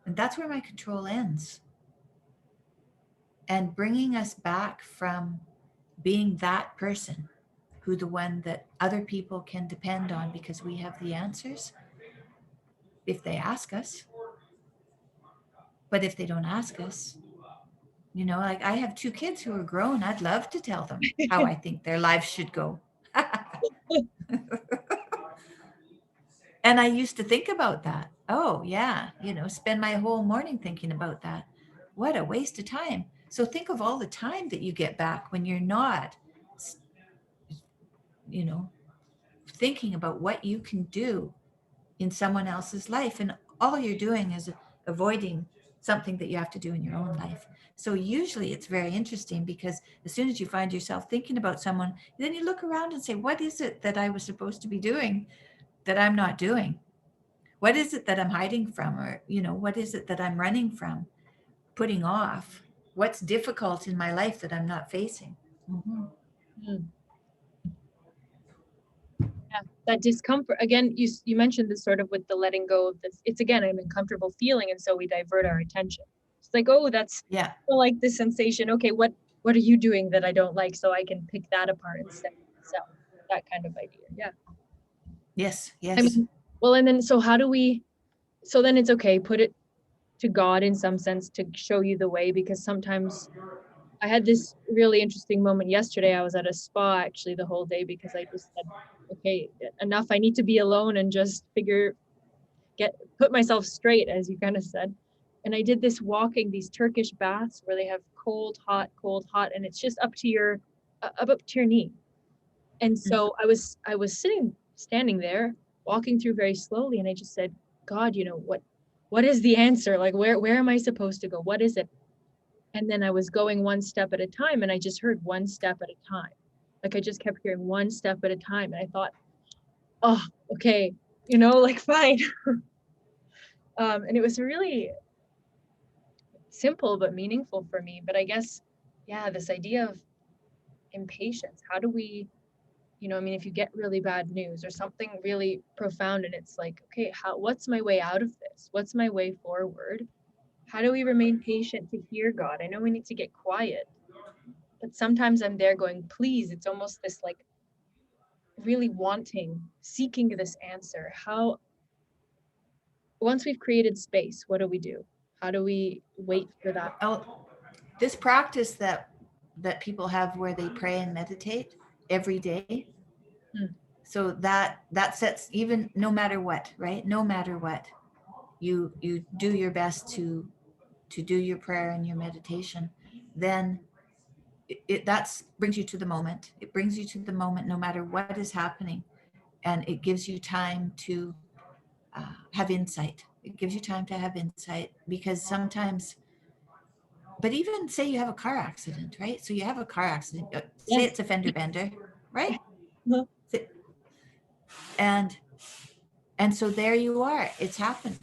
B: and that's where my control ends. And bringing us back from being that person who the one that other people can depend on because we have the answers if they ask us. But if they don't ask us, like I have two kids who are grown. I'd love to tell them how I think their lives should go. And I used to think about that. Oh, yeah, spend my whole morning thinking about that. What a waste of time. So think of all the time that you get back when you're not, you know, thinking about what you can do in someone else's life. And all you're doing is avoiding something that you have to do in your own life. So usually it's very interesting because as soon as you find yourself thinking about someone, then you look around and say, what is it that I was supposed to be doing that I'm not doing? What is it that I'm hiding from? Or, what is it that I'm running from, putting off? What's difficult in my life that I'm not facing? Mm-hmm.
A: Mm. Yeah, that discomfort again. You mentioned this sort of with the letting go of this. It's again an uncomfortable feeling, and so we divert our attention. It's like, oh, that's
B: Yeah.
A: I don't like this sensation. Okay, what are you doing that I don't like, so I can pick that apart instead of myself. That kind of idea. Yeah.
B: Yes.
A: I
B: Yes.
A: mean, Well, and then, so then it's okay, put it to God in some sense to show you the way, because sometimes I had this really interesting moment yesterday. I was at a spa actually the whole day because I just said, okay, enough. I need to be alone and just put myself straight, as you kind of said. And I did this walking, these Turkish baths where they have cold, hot, and it's just up to your knee. And so I was standing there, walking through very slowly, and I just said, God, what is the answer? Like, where am I supposed to go? What is it? And then I was going one step at a time, and I just heard one step at a time. Like, I just kept hearing one step at a time. And I thought, oh, okay, like, fine. And it was really simple but meaningful for me. But I guess, yeah, this idea of impatience. How do we, I mean, if you get really bad news or something really profound, and it's like, okay, what's my way out of this? What's my way forward? How do we remain patient to hear God? I know we need to get quiet, but sometimes I'm there going, please. It's almost this like really seeking this answer. How, once we've created space, what do? How do we wait for that?
B: Oh, this practice that people have where they pray and meditate every day. So that sets, even no matter what, right? No matter what, you do your best to do your prayer and your meditation. Then it that's brings you to the moment. It brings you to the moment no matter what is happening, and it gives you time to have insight. It gives you time to have insight, because sometimes, but even say you have a car accident, right? So you have a car accident, say
A: Yes.
B: it's a fender bender, right?
A: Uh-huh.
B: and and so there you are, it's happened.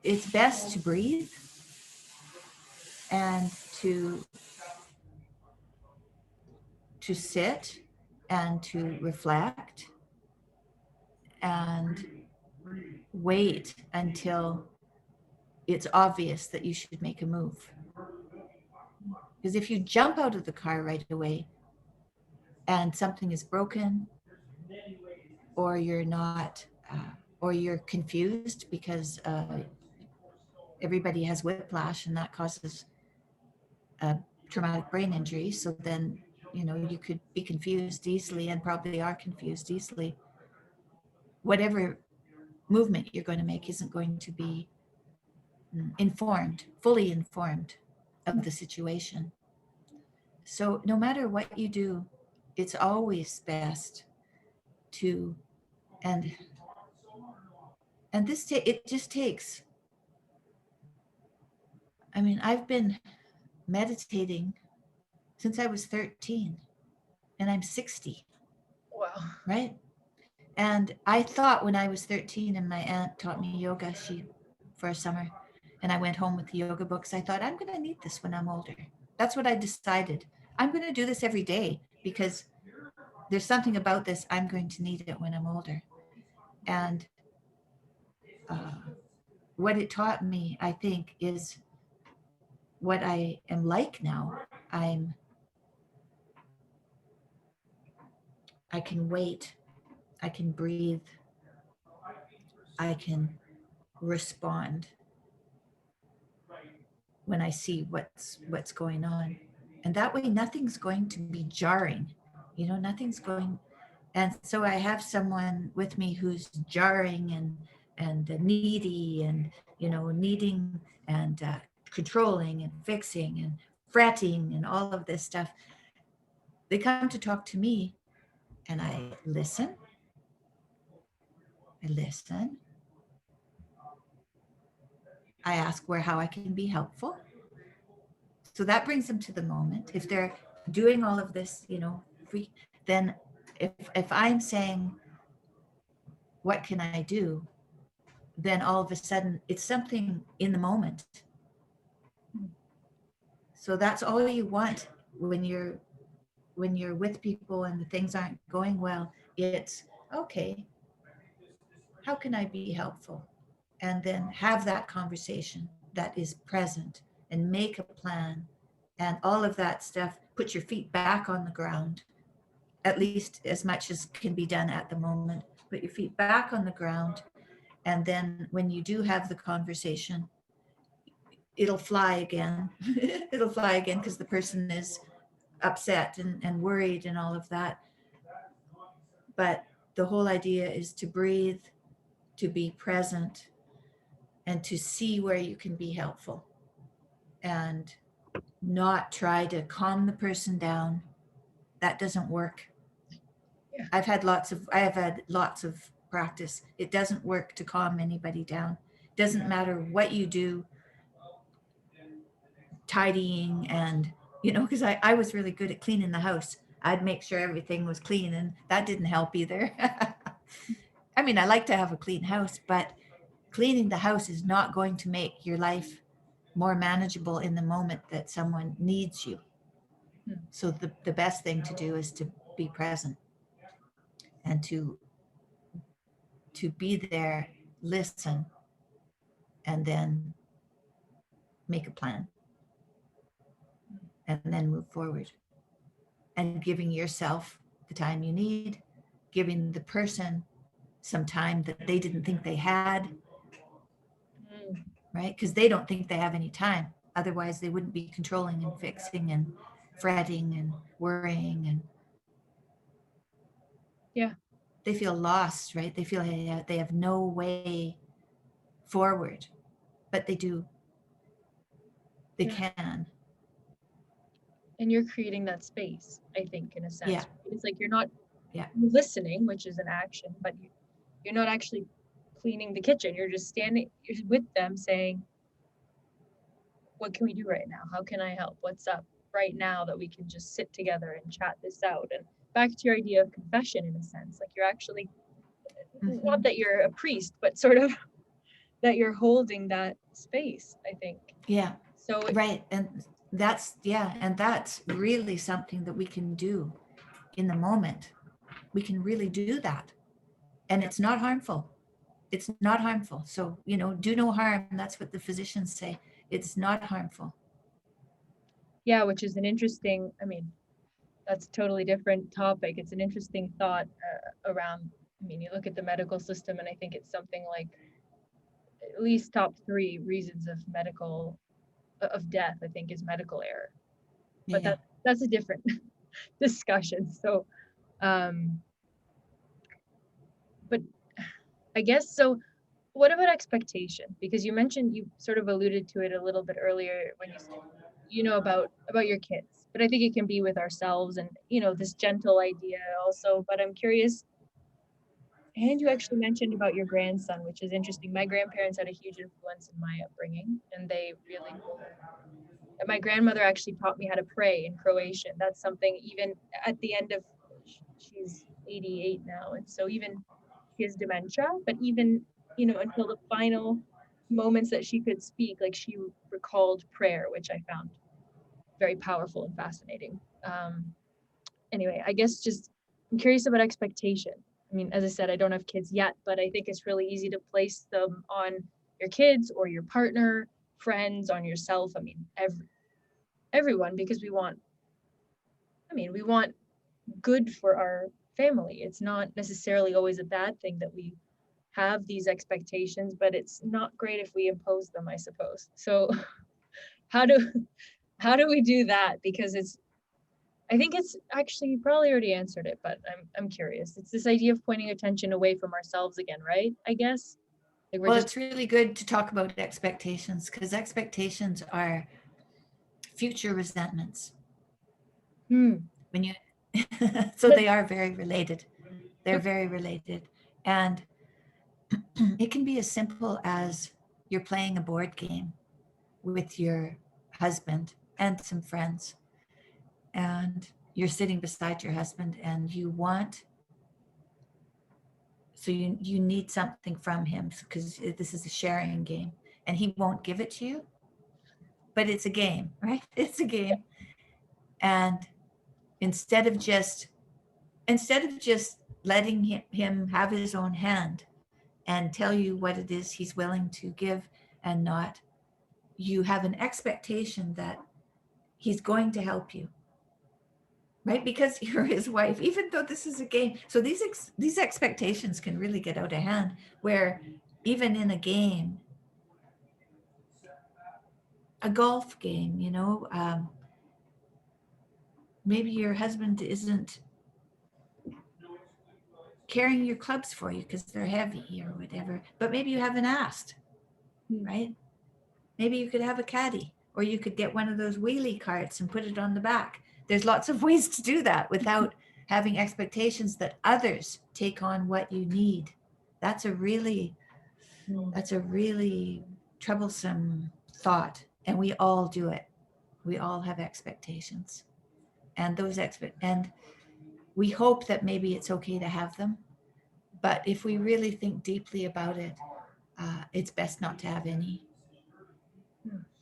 B: It's best to breathe and to sit and to reflect and wait until it's obvious that you should make a move. Because if you jump out of the car right away and something is broken, or you're not, or you're confused because everybody has whiplash and that causes a traumatic brain injury. So then, you could be confused easily, and probably are confused easily. Whatever movement you're going to make isn't going to be fully informed of the situation. So no matter what you do, it's always best to, and it just takes, I mean, I've been meditating since I was 13, and I'm 60.
A: Wow.
B: Right? And I thought when I was 13 and my aunt taught me yoga, for a summer, and I went home with the yoga books, I thought, I'm going to need this when I'm older. That's what I decided. I'm going to do this every day because there's something about this. I'm going to need it when I'm older. And uh, what it taught me, I think, is what I am like now. I can wait, I can breathe, I can respond when I see what's going on. And that way nothing's going to be jarring. Nothing's going, and so I have someone with me who's jarring and needy, and needing and controlling and fixing and fretting and all of this stuff. They come to talk to me, and I listen, I ask how I can be helpful. So that brings them to the moment. If they're doing all of this, then if I'm saying, what can I do? Then all of a sudden it's something in the moment. So that's all you want when you're with people and the things aren't going well. It's okay, how can I be helpful? And then have that conversation that is present, and make a plan, and all of that stuff. Put your feet back on the ground at least as much as can be done at the moment. Put your feet back on the ground. And then when you do have the conversation, it'll fly again. It'll fly again because the person is upset and worried and all of that. But the whole idea is to breathe, to be present, and to see where you can be helpful, and not try to calm the person down. That doesn't work.
A: Yeah.
B: I have had lots of practice. It doesn't work to calm anybody down. It doesn't matter what you do, tidying and, because I was really good at cleaning the house. I'd make sure everything was clean, and that didn't help either. I mean, I like to have a clean house, but cleaning the house is not going to make your life more manageable in the moment that someone needs you. So the best thing to do is to be present and to be there, listen, and then make a plan, and then move forward. And giving yourself the time you need, giving the person some time that they didn't think they had, right? Because they don't think they have any time. Otherwise, they wouldn't be controlling and fixing and fretting and worrying. And
A: Yeah.
B: they feel lost, right? They feel they have no way forward, but they do. They can.
A: And you're creating that space, I think, in a sense.
B: Yeah.
A: It's like you're not
B: Yeah.
A: listening, which is an action, but you're not actually cleaning the kitchen. You're just standing, you're with them saying, what can we do right now? How can I help? What's up right now that we can just sit together and chat this out? And back to your idea of confession, in a sense, like you're actually, not that you're a priest, but sort of that you're holding that space, I think.
B: Yeah.
A: So
B: right. And that's really something that we can do in the moment. We can really do that. And it's not harmful. It's not harmful. So, do no harm. That's what the physicians say. It's not harmful.
A: yeah, which is an interesting, I mean, that's a totally different topic. It's an interesting thought around, I mean, you look at the medical system, and I think it's something like at least top 3 reasons of death, I think, is medical error. But that's a different discussion. So, but I guess, so what about expectation? Because you sort of alluded to it a little bit earlier when you said, about your kids, but I think it can be with ourselves, and, this gentle idea also. But I'm curious, and you actually mentioned about your grandson, which is interesting. My grandparents had a huge influence in my upbringing, and they really, my grandmother actually taught me how to pray in Croatian. That's something, even at the end of, she's 88 now, and so even she has dementia, but even, until the final moments that she could speak, like, she recalled prayer, which I found very powerful and fascinating. Anyway, I guess just, I'm curious about expectation. I mean, as I said, I don't have kids yet, but I think it's really easy to place them on your kids or your partner, friends, on yourself. I mean, everyone, because we want good for our family. It's not necessarily always a bad thing that we have these expectations, but it's not great if we impose them, I suppose. So how do we do that? Because I think it's actually, you probably already answered it, but I'm curious. It's this idea of pointing attention away from ourselves again, right? I guess.
B: Like it's really good to talk about expectations, because expectations are future resentments. When you so they are very related. They're very related. And it can be as simple as you're playing a board game with your husband and some friends, and you're sitting beside your husband, and you need something from him, because this is a sharing game, and he won't give it to you, but it's a game, right? It's a game. And instead of just letting him have his own hand and tell you what it is he's willing to give and not, you have an expectation that he's going to help you. right? Because you're his wife, even though this is a game. So these expectations can really get out of hand, where even in a game, a golf game, maybe your husband isn't carrying your clubs for you because they're heavy or whatever, but maybe you haven't asked, right? Maybe you could have a caddy, or you could get one of those wheelie carts and put it on the back. There's lots of ways to do that without having expectations that others take on what you need. That's a really troublesome thought, and we all do it. We all have expectations, and and we hope that maybe it's okay to have them, but if we really think deeply about it, it's best not to have any.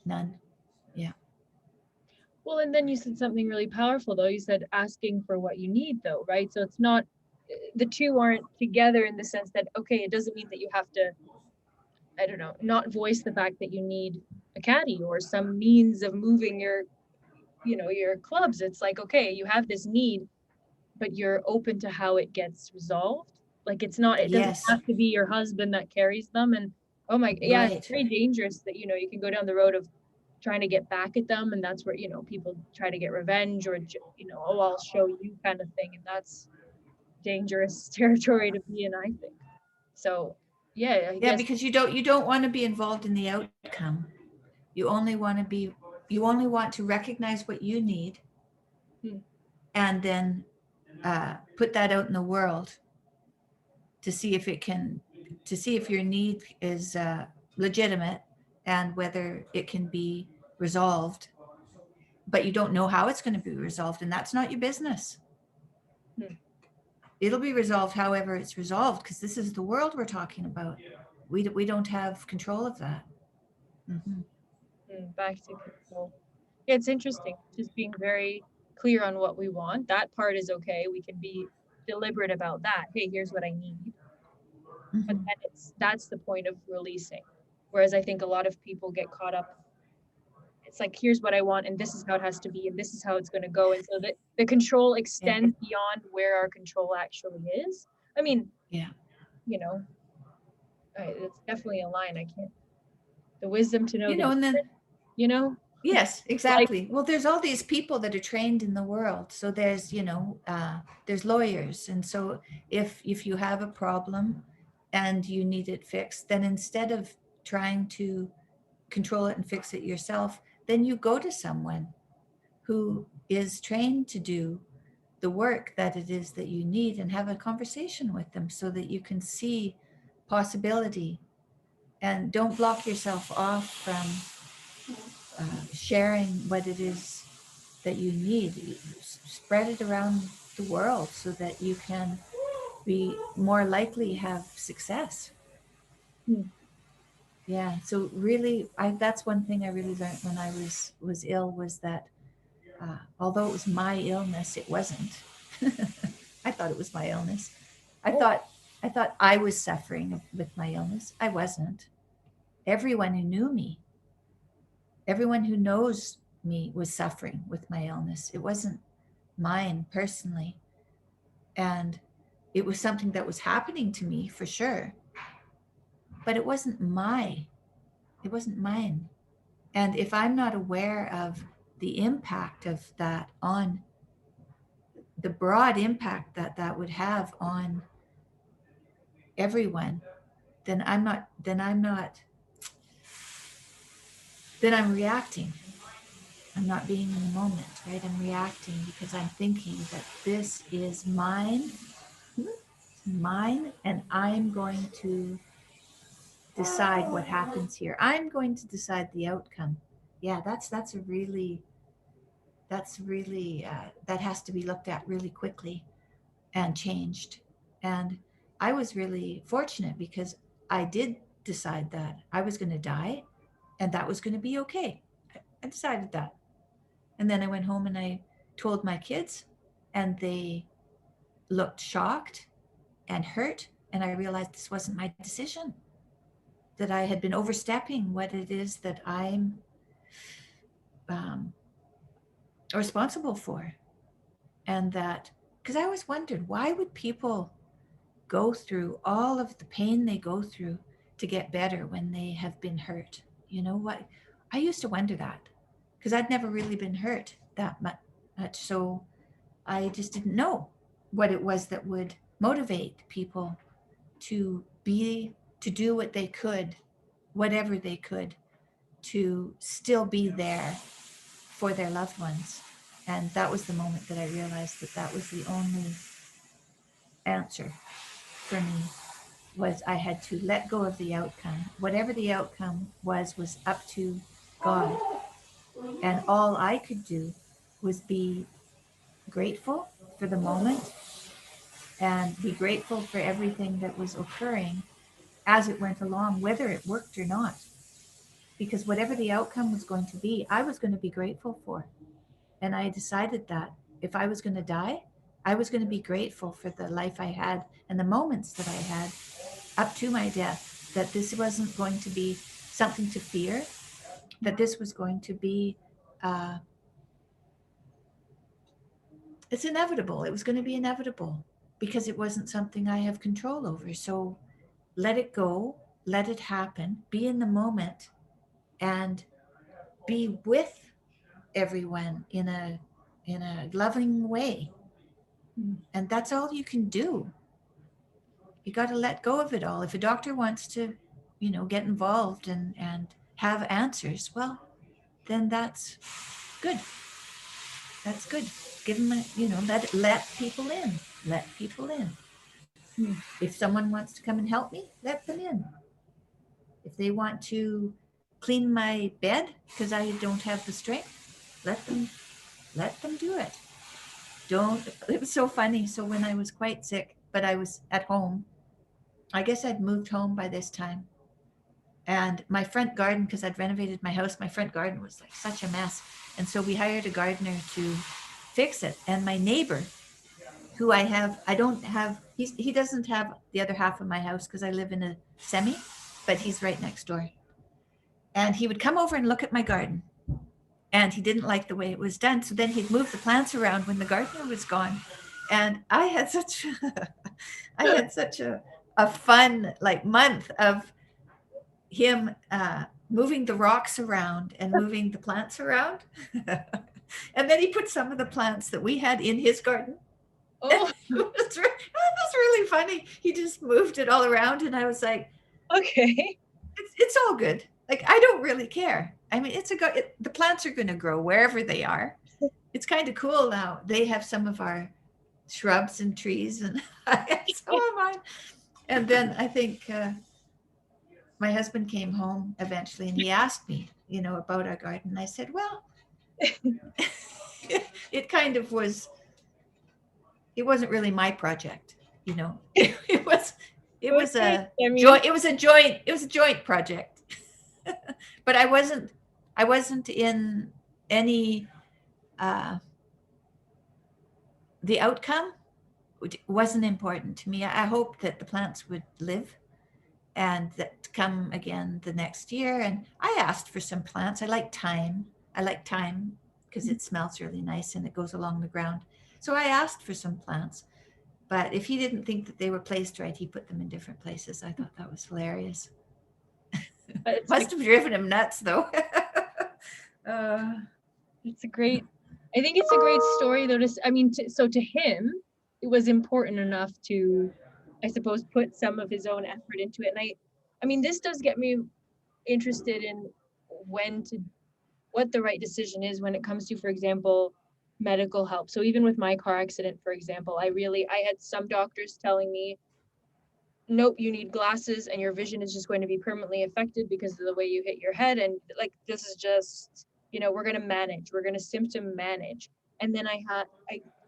B: None. Yeah.
A: Well, and then you said something really powerful, though. You said asking for what you need, though, right? So it's not, the two aren't together in the sense that, okay, it doesn't mean that you have to, I don't know, not voice the fact that you need a caddy or some means of moving your, your clubs. It's like, okay, you have this need, but you're open to how it gets resolved. Like it doesn't
B: Yes.
A: have to be your husband that carries them. And oh my, yeah, it's
B: Right.
A: very dangerous that, you can go down the road of trying to get back at them. And that's where, people try to get revenge or, oh, I'll show you kind of thing. And that's dangerous territory to be in, I think. So yeah, I
B: Yeah,
A: guess.
B: because you don't want to be involved in the outcome. You only want to recognize what you need, and then put that out in the world to see if your need is legitimate and whether it can be resolved. But you don't know how it's going to be resolved, and that's not your business. It'll be resolved however it's resolved, because this is the world we're talking about. We don't have control of that. Mm-hmm.
A: Back to control. Yeah, it's interesting. Just being very clear on what we want. That part is okay. We can be deliberate about that. Hey, here's what I need. But
B: Mm-hmm.
A: then that's the point of releasing. Whereas I think a lot of people get caught up. It's like, here's what I want, and this is how it has to be, and this is how it's going to go. And so the control
B: Yeah.
A: extends beyond where our control actually is. I mean,
B: Yeah.
A: you know, it's definitely a line. I can't, the wisdom to know the
B: And then
A: difference, you know,
B: yes,
A: like,
B: exactly. Well, there's all these people that are trained in the world. So there's lawyers, and so if you have a problem and you need it fixed, then instead of trying to control it and fix it yourself, then you go to someone who is trained to do the work that it is that you need and have a conversation with them so that you can see possibility, and don't block yourself off from sharing what it is that you need. Spread it around the world so that you can be more likely have success. Yeah. So really, that's one thing I really learned when I was ill, was that although it was my illness, it wasn't. I thought it was my illness. I
A: oh,
B: thought I thought I was suffering with my illness. I wasn't. Everyone who knew me, everyone who knows me, was suffering with my illness. It wasn't mine personally. And it was something that was happening to me for sure, but it wasn't mine. And if I'm not aware of the impact of that, on the broad impact that that would have on everyone, then I'm reacting. I'm not being in the moment, right? I'm reacting because I'm thinking that this is mine, and I'm going to decide what happens here. I'm going to decide the outcome. Yeah, that's really that has to be looked at really quickly and changed. And I was really fortunate because I did decide that I was going to die, and that was going to be okay. I decided that. And then I went home and I told my kids, and they looked shocked and hurt. And I realized this wasn't my decision, that I had been overstepping what it is that I'm um, responsible for. And that, because I always wondered, why would people go through all of the pain they go through to get better when they have been hurt? You know what? I used to wonder that because I'd never really been hurt that much. So I just didn't know what it was that would motivate people to be, to do what they could, whatever they could, to still be there for their loved ones. And that was the moment that I realized that that was the only answer for me, was I had to let go of the outcome. Whatever the outcome was up to God. And all I could do was be grateful for the moment and be grateful for everything that was occurring as it went along, whether it worked or not. Because whatever the outcome was going to be, I was going to be grateful for. And I decided that if I was going to die, I was going to be grateful for the life I had and the moments that I had up to my death, that this wasn't going to be something to fear, that this was going to be, uh, it's inevitable. It was going to be inevitable because it wasn't something I have control over. So let it go, let it happen, be in the moment, and be with everyone in a loving way. And that's all you can do. You got to let go of it all. If a doctor wants to, get involved and have answers, well, then that's good. That's good. Give them, let people in. Let people in. If someone wants to come and help me, let them in. If they want to clean my bed because I don't have the strength, let them do it. Don't. It was so funny. So when I was quite sick, but I was at home, I guess I'd moved home by this time. And my front garden, because I'd renovated my house, my front garden was like such a mess. And so we hired a gardener to fix it. And my neighbor, who I don't have, he doesn't have the other half of my house because I live in a semi, but he's right next door. And he would come over and look at my garden. And he didn't like the way it was done. So then he'd move the plants around when the gardener was gone. And I had such a fun like month of him moving the rocks around and moving the plants around. And then he put some of the plants that we had in his garden.
A: Oh,
B: It was really funny. He just moved it all around, and I was like,
A: okay.
B: it's all good. Like, I don't really care. I mean, the plants are going to grow wherever they are. It's kind of cool now. They have some of our shrubs and trees, and some of mine. And then I think my husband came home eventually, and he asked me, about our garden. I said, well, it kind of was. It wasn't really my project, It was. It was a joint. It was a joint project. But I wasn't in any. The outcome wasn't important to me. I hoped that the plants would live and that come again the next year. And I asked for some plants. I like thyme because it smells really nice and it goes along the ground. So I asked for some plants, but if he didn't think that they were placed right, he put them in different places. I thought that was hilarious. Must have driven him nuts, though.
A: It's a great, I think it's a great story, though. So to him, it was important enough to, I suppose, put some of his own effort into it. And I mean, this does get me interested in what the right decision is when it comes to, for example, medical help. So even with my car accident, for example, I had some doctors telling me, nope, you need glasses and your vision is just going to be permanently affected because of the way you hit your head. And like, this is just, we're going to symptom manage. And then I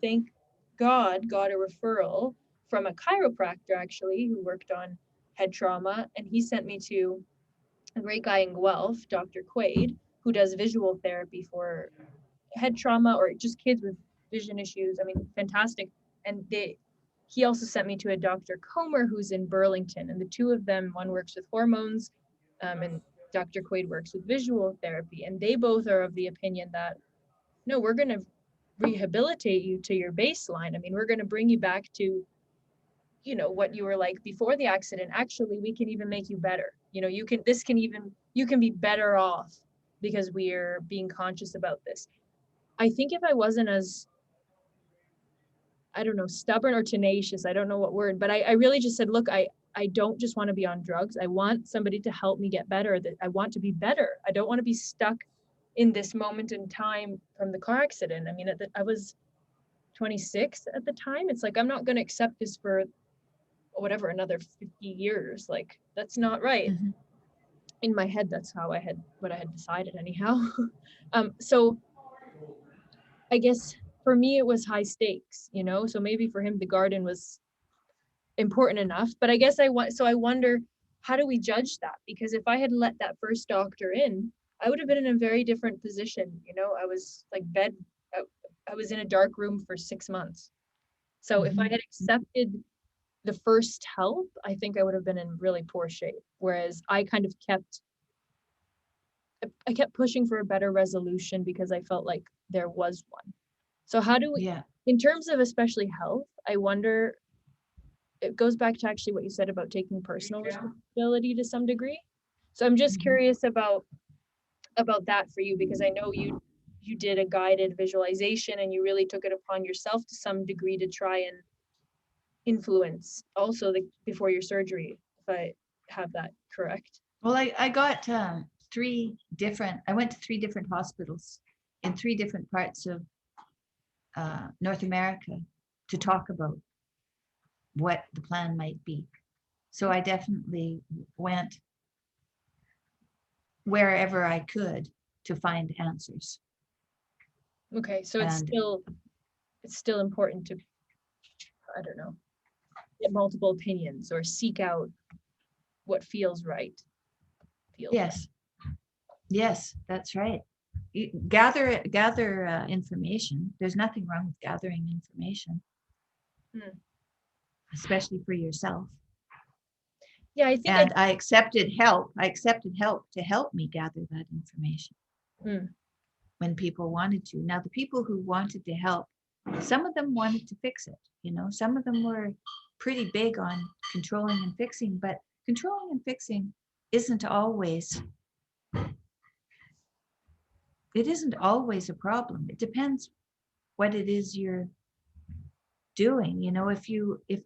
A: thank God, got a referral from a chiropractor actually, who worked on head trauma. And he sent me to a great guy in Guelph, Dr. Quaid, who does visual therapy for head trauma or just kids with vision issues. I mean, fantastic. And he also sent me to a Dr. Komer who's in Burlington, and the two of them, one works with hormones, and Dr. Quaid works with visual therapy, and they both are of the opinion that no, we're going to rehabilitate you to your baseline. I mean, we're going to bring you back to, you know, what you were like before the accident. Actually, we can even make you better. You know, you can be better off because we're being conscious about this. I think if I wasn't as, I don't know, stubborn or tenacious, I don't know what word, but I really just said, look, I don't just want to be on drugs. I want somebody to help me get better. That I want to be better. I don't want to be stuck in this moment in time from the car accident. I mean, I was 26 at the time. It's like, I'm not going to accept this for whatever, another 50 years. Like, that's not right.
B: Mm-hmm.
A: In my head, that's what I had decided anyhow. So I guess for me, it was high stakes, you know? So maybe for him, the garden was important enough, but I guess I wonder, how do we judge that? Because if I had let that first doctor in, I would have been in a very different position. You know, I was like I was in a dark room for 6 months. So if I
B: Mm-hmm.
A: had accepted the first help, I think I would have been in really poor shape. Whereas I kept pushing for a better resolution because I felt like there was one. So how do we,
B: Yeah.
A: in terms of especially health, I wonder, it goes back to actually what you said about taking personal responsibility to some degree. So I'm just
B: Mm-hmm.
A: curious about that for you, because I know you did a guided visualization and you really took it upon yourself to some degree to try and influence also before your surgery, if I have that correct.
B: Well, I got I went to 3 different hospitals in 3 different parts of North America to talk about what the plan might be. So I definitely went wherever I could to find answers.
A: Okay, so
B: And
A: it's still important to, I don't know, get multiple opinions or seek out what feels right.
B: yes, yes, that's right. Gather information. There's nothing wrong with gathering information,
A: Hmm.
B: especially for yourself.
A: Yeah, I think
B: And I accepted help. I accepted help to help me gather that information
A: hmm.
B: when people wanted to. Now, the people who wanted to help, some of them wanted to fix it. You know, some of them were pretty big on controlling and fixing, but controlling and fixing isn't always it isn't always a problem. It depends what it is you're doing. You know, if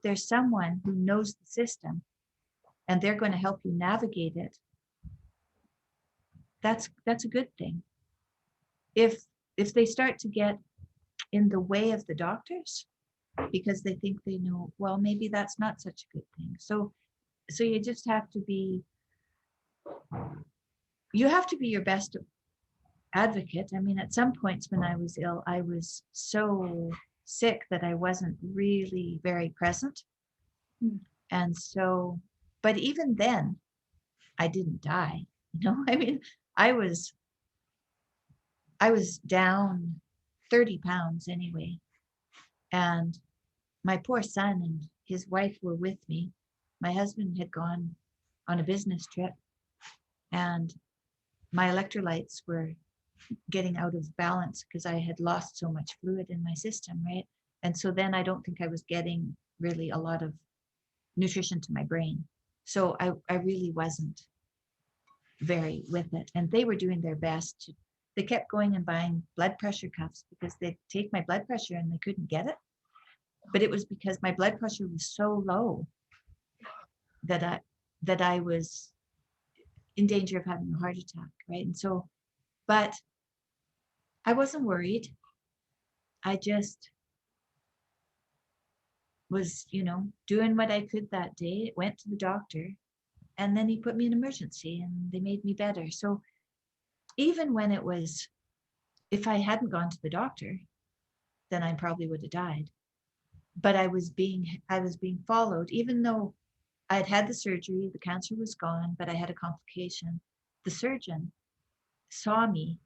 B: there's someone who knows the system and they're going to help you navigate it, that's a good thing. If they start to get in the way of the doctors because they think they know, well, maybe that's not such a good thing. So you have to be your best advocate. I mean, at some points when I was ill, I was so sick that I wasn't really very present.
A: Hmm.
B: And so, but even then, I didn't die. You know, I mean, I was I was down 30 pounds anyway. And my poor son and his wife were with me. My husband had gone on a business trip, and my electrolytes were getting out of balance because I had lost so much fluid in my system, right? And so then I don't think I was getting really a lot of nutrition to my brain. So I really wasn't very with it. And they were doing their best to, they kept going and buying blood pressure cuffs because they'd take my blood pressure and they couldn't get it. But it was because my blood pressure was so low that I was in danger of having a heart attack, right? And so, but I wasn't worried. I just was, doing what I could that day. Went to the doctor, and then he put me in emergency and they made me better. So even when it was, if I hadn't gone to the doctor, then I probably would have died. But I was being followed, even though I had had the surgery, the cancer was gone, but I had a complication. The surgeon saw me.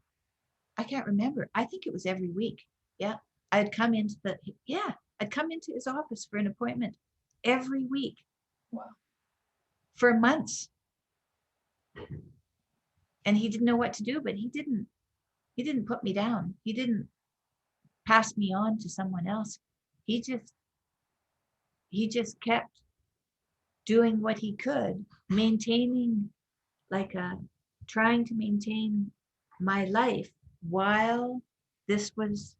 B: I can't remember. I think it was every week. Yeah. I'd come into the, yeah, I'd come into his office for an appointment every week.
A: Wow.
B: For months. And he didn't know what to do, but he didn't put me down. He didn't pass me on to someone else. He just kept doing what he could, maintaining trying to maintain my life while this was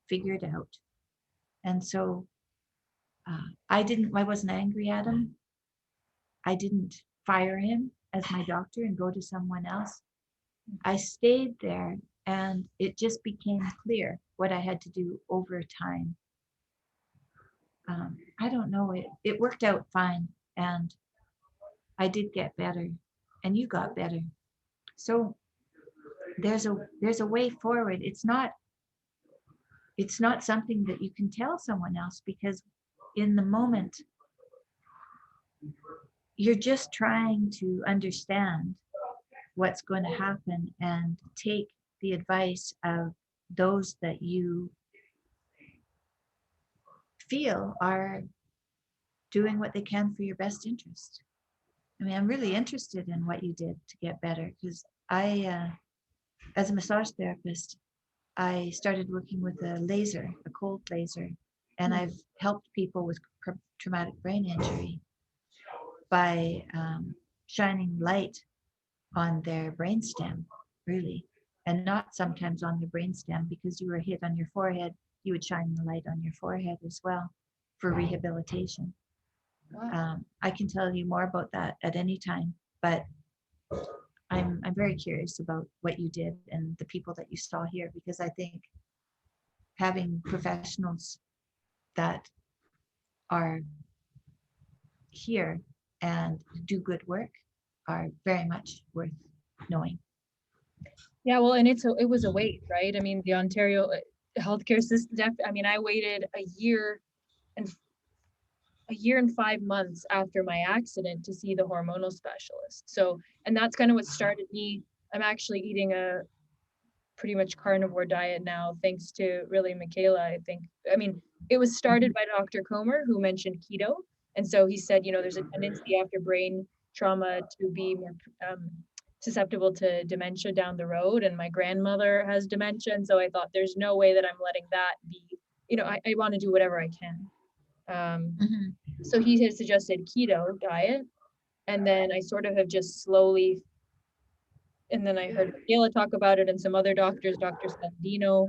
B: figured out. And so I wasn't angry at him. I didn't fire him as my doctor and go to someone else. I stayed there, and it just became clear what I had to do over time. I don't know, it worked out fine, and I did get better, and you got better. So there's a way forward. It's not something that you can tell someone else, because in the moment you're just trying to understand what's going to happen and take the advice of those that you feel are doing what they can for your best interest. I mean, I'm really interested in what you did to get better, because I, as a massage therapist, I started working with a cold laser, and I've helped people with traumatic brain injury by shining light on their brainstem, really, and not sometimes on the brainstem, because you were hit on your forehead. You would shine the light on your forehead as well for rehabilitation.
A: Wow.
B: I can tell you more about that at any time, but I'm very curious about what you did and the people that you saw here, because I think having professionals that are here and do good work are very much worth knowing.
A: Yeah, well, and it was a wait, right? I mean, the Ontario healthcare system. I mean, I waited and a year and 5 months after my accident to see the hormonal specialist. So, and that's kind of what started me. I'm actually eating a pretty much carnivore diet now, thanks to really Michaela, I think. I mean, it was started by Dr. Komer, who mentioned keto. And so he said, there's a tendency after brain trauma to be more susceptible to dementia down the road. And my grandmother has dementia. And so I thought, there's no way that I'm letting that be, I want to do whatever I can.
B: Mm-hmm.
A: So he had suggested keto diet. And then I sort of have just slowly, and then I heard Michaela talk about it and some other doctors, Dr. Saladino.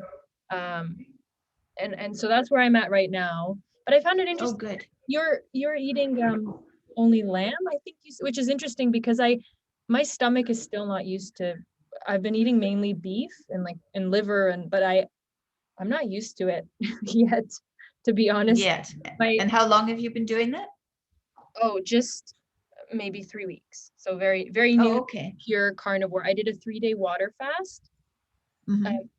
A: And so that's where I'm at right now. But I found it
B: Oh,
A: interesting.
B: good.
A: You're eating only lamb, I think which is interesting, because my stomach is still not used to. I've been eating mainly beef and liver, but I'm not used to it yet, to be honest.
B: Yes. And how long have you been doing that?
A: Just maybe 3 weeks. So very, very new,
B: okay.
A: pure carnivore. I did a 3-day water fast,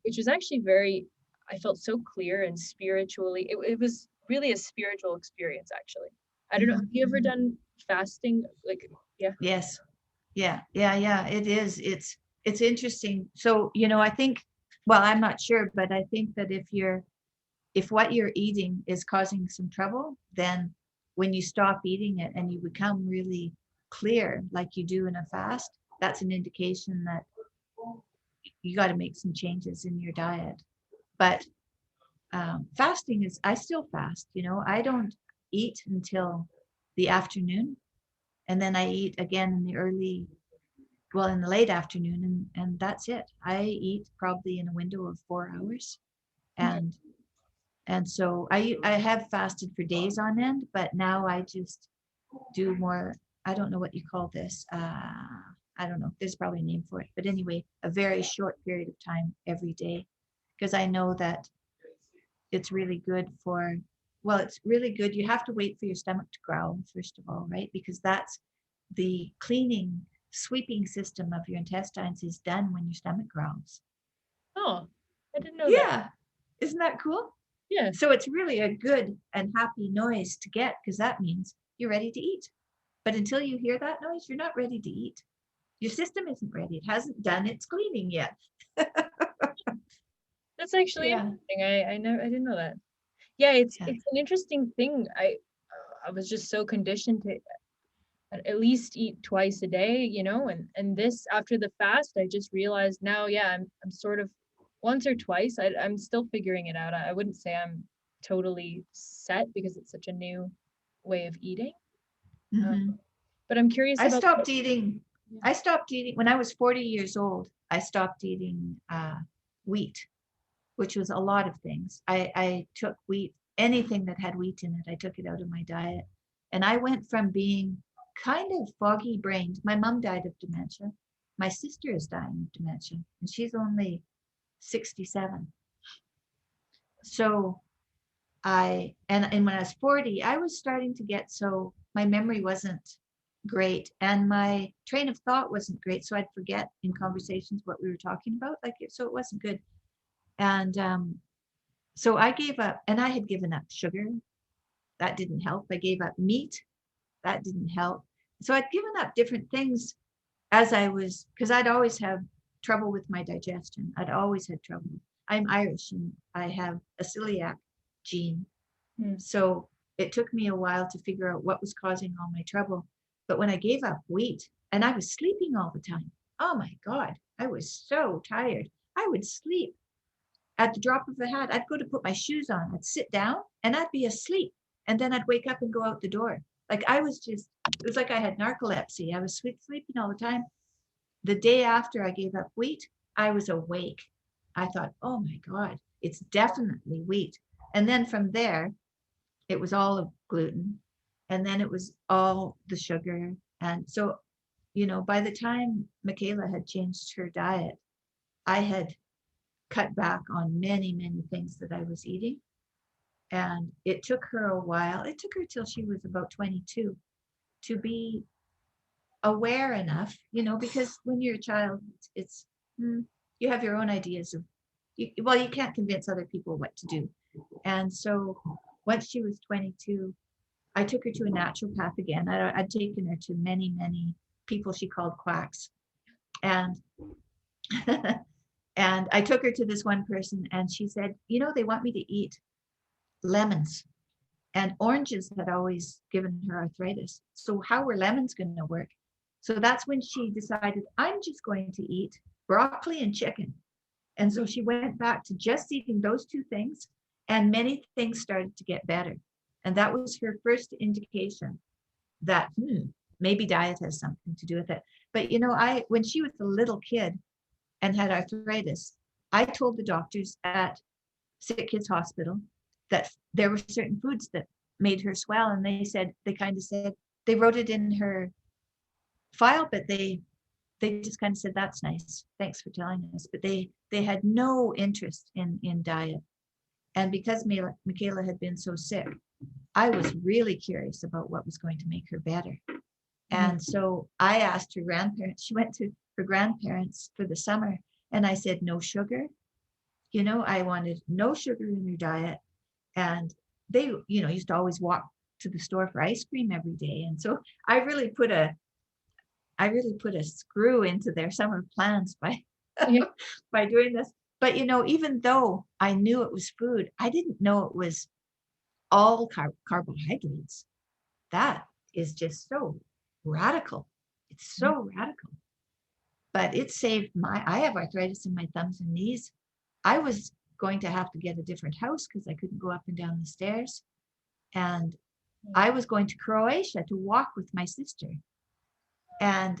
A: which was actually I felt so clear and spiritually. It was really a spiritual experience, actually. I don't know. Have you ever done fasting? Yeah.
B: Yes. Yeah. It is. It's interesting. So, I think, well, I'm not sure, but I think that if what you're eating is causing some trouble, then when you stop eating it and you become really clear, like you do in a fast, that's an indication that you got to make some changes in your diet. But fasting I still fast, I don't eat until the afternoon, and then I eat again in the late afternoon, and that's it. I eat probably in a window of 4 hours. And so I have fasted for days on end, but now I just do more. I don't know what you call this. I don't know. There's probably a name for it. But anyway, a very short period of time every day, because I know that it's really good it's really good. You have to wait for your stomach to growl, first of all, right? Because that's the cleaning, sweeping system of your intestines is done when your stomach growls.
A: Oh, I didn't know that.
B: Yeah. Isn't that cool?
A: Yeah.
B: So it's really a good and happy noise to get, because that means you're ready to eat. But until you hear that noise, you're not ready to eat. Your system isn't ready. It hasn't done its cleaning yet.
A: That's actually interesting. I didn't know that. Yeah, it's an interesting thing. I was just so conditioned to at least eat twice a day, and this after the fast, I just realized now, yeah, I'm sort of once or twice. I'm still figuring it out. I wouldn't say I'm totally set because it's such a new way of eating.
B: Mm-hmm.
A: But I'm curious
B: I
A: about.
B: stopped eating.
A: Yeah.
B: I stopped eating when I was 40 years old. I stopped eating wheat, which was a lot of things. I took wheat, anything that had wheat in it, I took it out of my diet. And I went from being kind of foggy brained. My mom died of dementia. My sister is dying of dementia, and she's only 67. So and when I was 40, I was starting to get, so my memory wasn't great and my train of thought wasn't great. So I'd forget in conversations what we were talking about. So it wasn't good. And so I gave up, and I had given up sugar. That didn't help. I gave up meat. That didn't help. So I'd given up different things as I was, because I'd always have trouble with my digestion. I'd always had trouble. I'm Irish and I have a celiac gene. So it took me a while to figure out what was causing all my trouble. But when I gave up wheat, and I was sleeping all the time, oh my God, I was so tired. I would sleep at the drop of a hat. I'd go to put my shoes on, I'd sit down and I'd be asleep. And then I'd wake up and go out the door. Like I was just, it was like I had narcolepsy. I was sleeping all the time. The day after I gave up wheat, I was awake. I thought, oh my God, it's definitely wheat. And then from there, it was all of gluten. And then it was all the sugar. And so, by the time Michaela had changed her diet, I had cut back on many, many things that I was eating. And it took her a while. It took her till she was about 22 to be aware enough, because when you're a child, it's you have your own ideas of, you can't convince other people what to do. And so once she was 22, I took her to a naturopath again. I'd taken her to many, many people she called quacks. And and I took her to this one person and she said, they want me to eat lemons. And oranges had always given her arthritis. So how were lemons going to work? So that's when she decided, I'm just going to eat broccoli and chicken. And so she went back to just eating those two things, and many things started to get better. And that was her first indication that maybe diet has something to do with it. But when she was a little kid and had arthritis, I told the doctors at Sick Kids Hospital that there were certain foods that made her swell, and they kind of said they wrote it in her file, but they just kind of said, that's nice, thanks for telling us. But they had no interest in diet. And because Michaela had been so sick, I was really curious about what was going to make her better. And so I asked her grandparents, she went to her grandparents for the summer, and I said, no sugar. I wanted no sugar in her diet. And they, used to always walk to the store for ice cream every day. And so I really put a screw into their summer plans by by doing this. But even though I knew it was food, I didn't know it was all carbohydrates. That is just so radical. It's so radical. But it saved I have arthritis in my thumbs and knees. I was going to have to get a different house because I couldn't go up and down the stairs. And I was going to Croatia to walk with my sister. And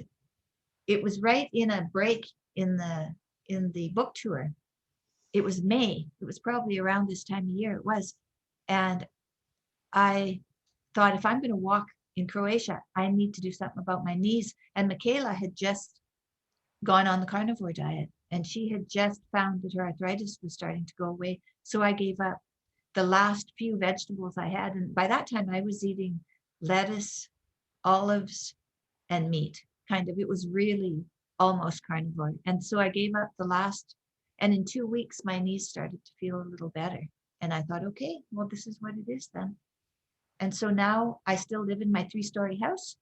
B: it was right in a break in the book tour. It was May. It was probably around this time of year it was. And I thought, if I'm going to walk in Croatia, I need to do something about my knees. And Michaela had just gone on the carnivore diet, and she had just found that her arthritis was starting to go away. So I gave up the last few vegetables I had. And by that time I was eating lettuce, olives, and meat. Kind of, it was really almost carnivore. And so I gave up the last, and in 2 weeks, my knees started to feel a little better. And I thought, okay, well, this is what it is then. And so now I still live in my 3-story house.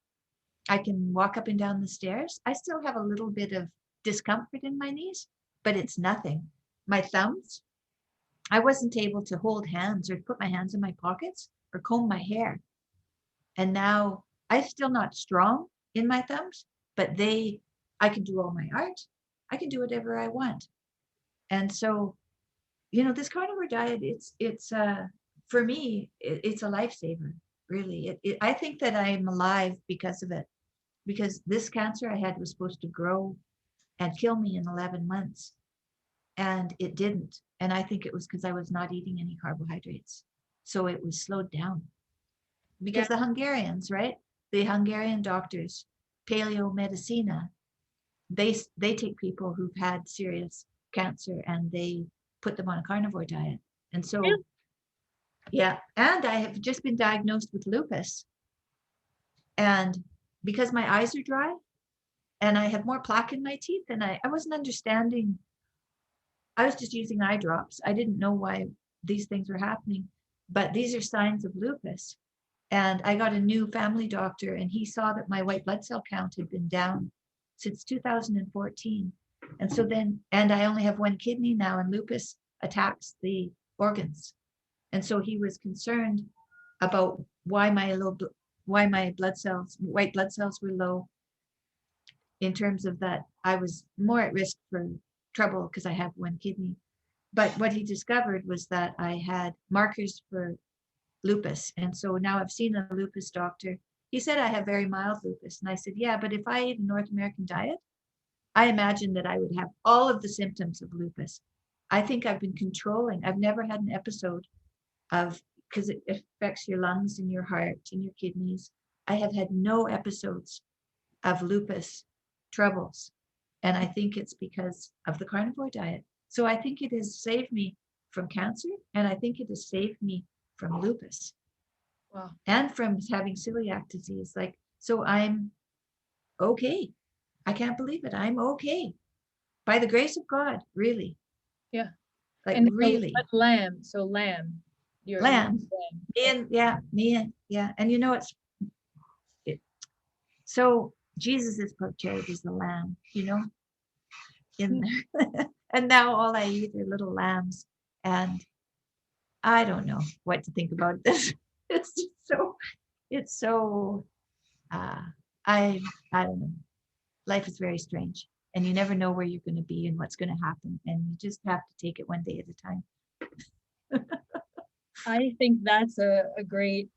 B: I can walk up and down the stairs. I still have a little bit of discomfort in my knees, but it's nothing. My thumbs, I wasn't able to hold hands or put my hands in my pockets or comb my hair. And now I'm still not strong in my thumbs, but I can do all my art. I can do whatever I want. And so, this carnivore diet, it's for me, it's a lifesaver, really. I think that I'm alive because of it, because this cancer I had was supposed to grow and kill me in 11 months, and it didn't. And I think it was because I was not eating any carbohydrates. So it was slowed down
A: Yeah.
B: because the Hungarians, right? The Hungarian doctors, paleo medicina, they take people who've had serious cancer and they put them on a carnivore diet. And
A: Yeah.
B: so, yeah, and I have just been diagnosed with lupus. And because my eyes are dry and I have more plaque in my teeth, and I wasn't understanding. I was just using eye drops. I didn't know why these things were happening, but these are signs of lupus. And I got a new family doctor, and he saw that my white blood cell count had been down since 2014. And so then, and I only have one kidney now, and lupus attacks the organs. And so he was concerned about why my white blood cells were low, in terms of that I was more at risk for trouble because I have one kidney. But what he discovered was that I had markers for lupus. And so now I've seen a lupus doctor. He said I have very mild lupus. And I said, yeah, but if I ate a North American diet, I imagine that I would have all of the symptoms of lupus. I think I've been controlling. I've never had an episode of, because it affects your lungs and your heart and your kidneys. I have had no episodes of lupus troubles. And I think it's because of the carnivore diet. So I think it has saved me from cancer, and I think it has saved me from lupus.
A: Wow.
B: And from having celiac disease. Like, so I'm okay. I can't believe it. I'm okay. By the grace of God, really.
A: Yeah.
B: Like,
A: And so
B: really.
A: what lamb? So lamb. You're
B: Lamb.
A: lamb.
B: Me and, yeah, me and, yeah. And so Jesus is portrayed as the lamb, in there. And now all I eat are little lambs. And I don't know what to think about this. It's just it's so, uh, I don't know. Life is very strange, and you never know where you're going to be and what's going to happen. And you just have to take it one day at a time.
A: I think that's a great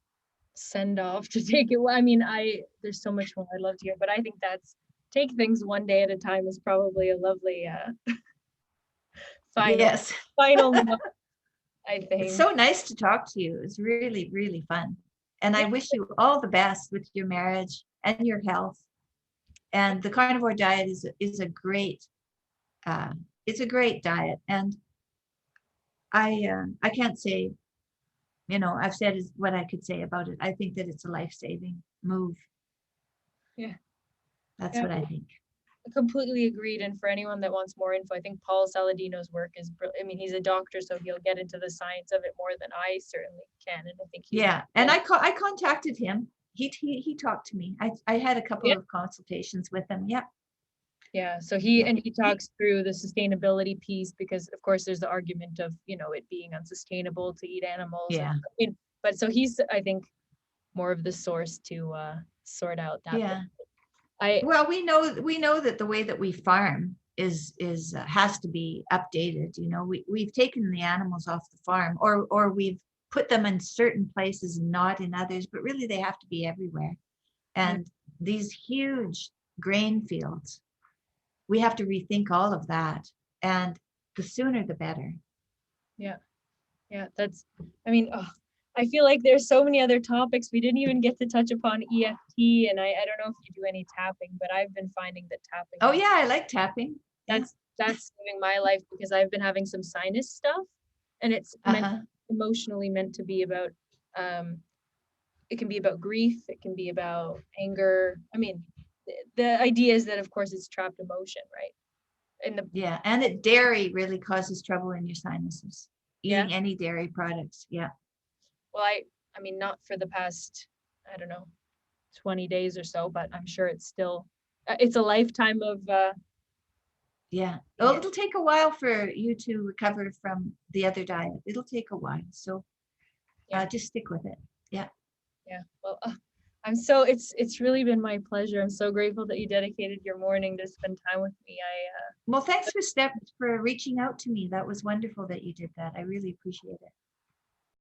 A: send off to take it. I mean, there's so much more I'd love to hear, but I think that's take things one day at a time is probably a lovely final
B: Yes.
A: final note, I
B: It's
A: think.
B: so nice to talk to you. It's really, really fun. And I
A: Yeah.
B: wish you all the best with your marriage and your health. And the carnivore diet is a great it's a great diet. And I can't say, I've said is what I could say about it. I think that it's a life-saving move.
A: Yeah.
B: That's
A: Yeah.
B: what I think.
A: Completely agreed. And for anyone that wants more info, I think Paul Saladino's work is brilliant. I mean, he's a doctor, so he'll get into the science of it more than I certainly can. And I think he's
B: Yeah. And I contacted him. He talked to me. I had a couple
A: yeah.
B: of consultations with him. Yep.
A: Yeah. So he talks through the sustainability piece because of course there's the argument of, it being unsustainable to eat animals.
B: Yeah.
A: But so he's, I think, more of the source to sort out that.
B: Yeah.
A: I
B: Well, we know that the way that we farm is has to be updated. We've taken the animals off the farm, or we've put them in certain places and not in others, but really they have to be everywhere. And these huge grain fields, we have to rethink all of that. And the sooner the better.
A: Yeah. That's, I mean, I feel like there's so many other topics we didn't even get to touch upon EFT, and I don't know if you do any tapping, but I've been finding that tapping.
B: Oh yeah, I like tapping.
A: That's saving my life because I've been having some sinus stuff, and it's emotionally meant to be about. It can be about grief. It can be about anger. I mean, the idea is that of course it's trapped emotion, right?
B: And dairy really causes trouble in your sinuses. Eating
A: Yeah.
B: any dairy products. Yeah.
A: Well, I mean, not for the past, I don't know, 20 days or so, but I'm sure it's still, it's a lifetime of,
B: yeah. Well, it'll take a while for you to recover from the other diet. It'll take a while. So just stick with it. Yeah.
A: Yeah. Well, It's really been my pleasure. I'm so grateful that you dedicated your morning to spend time with me.
B: Well, thanks for reaching out to me. That was wonderful that you did that. I really appreciate it.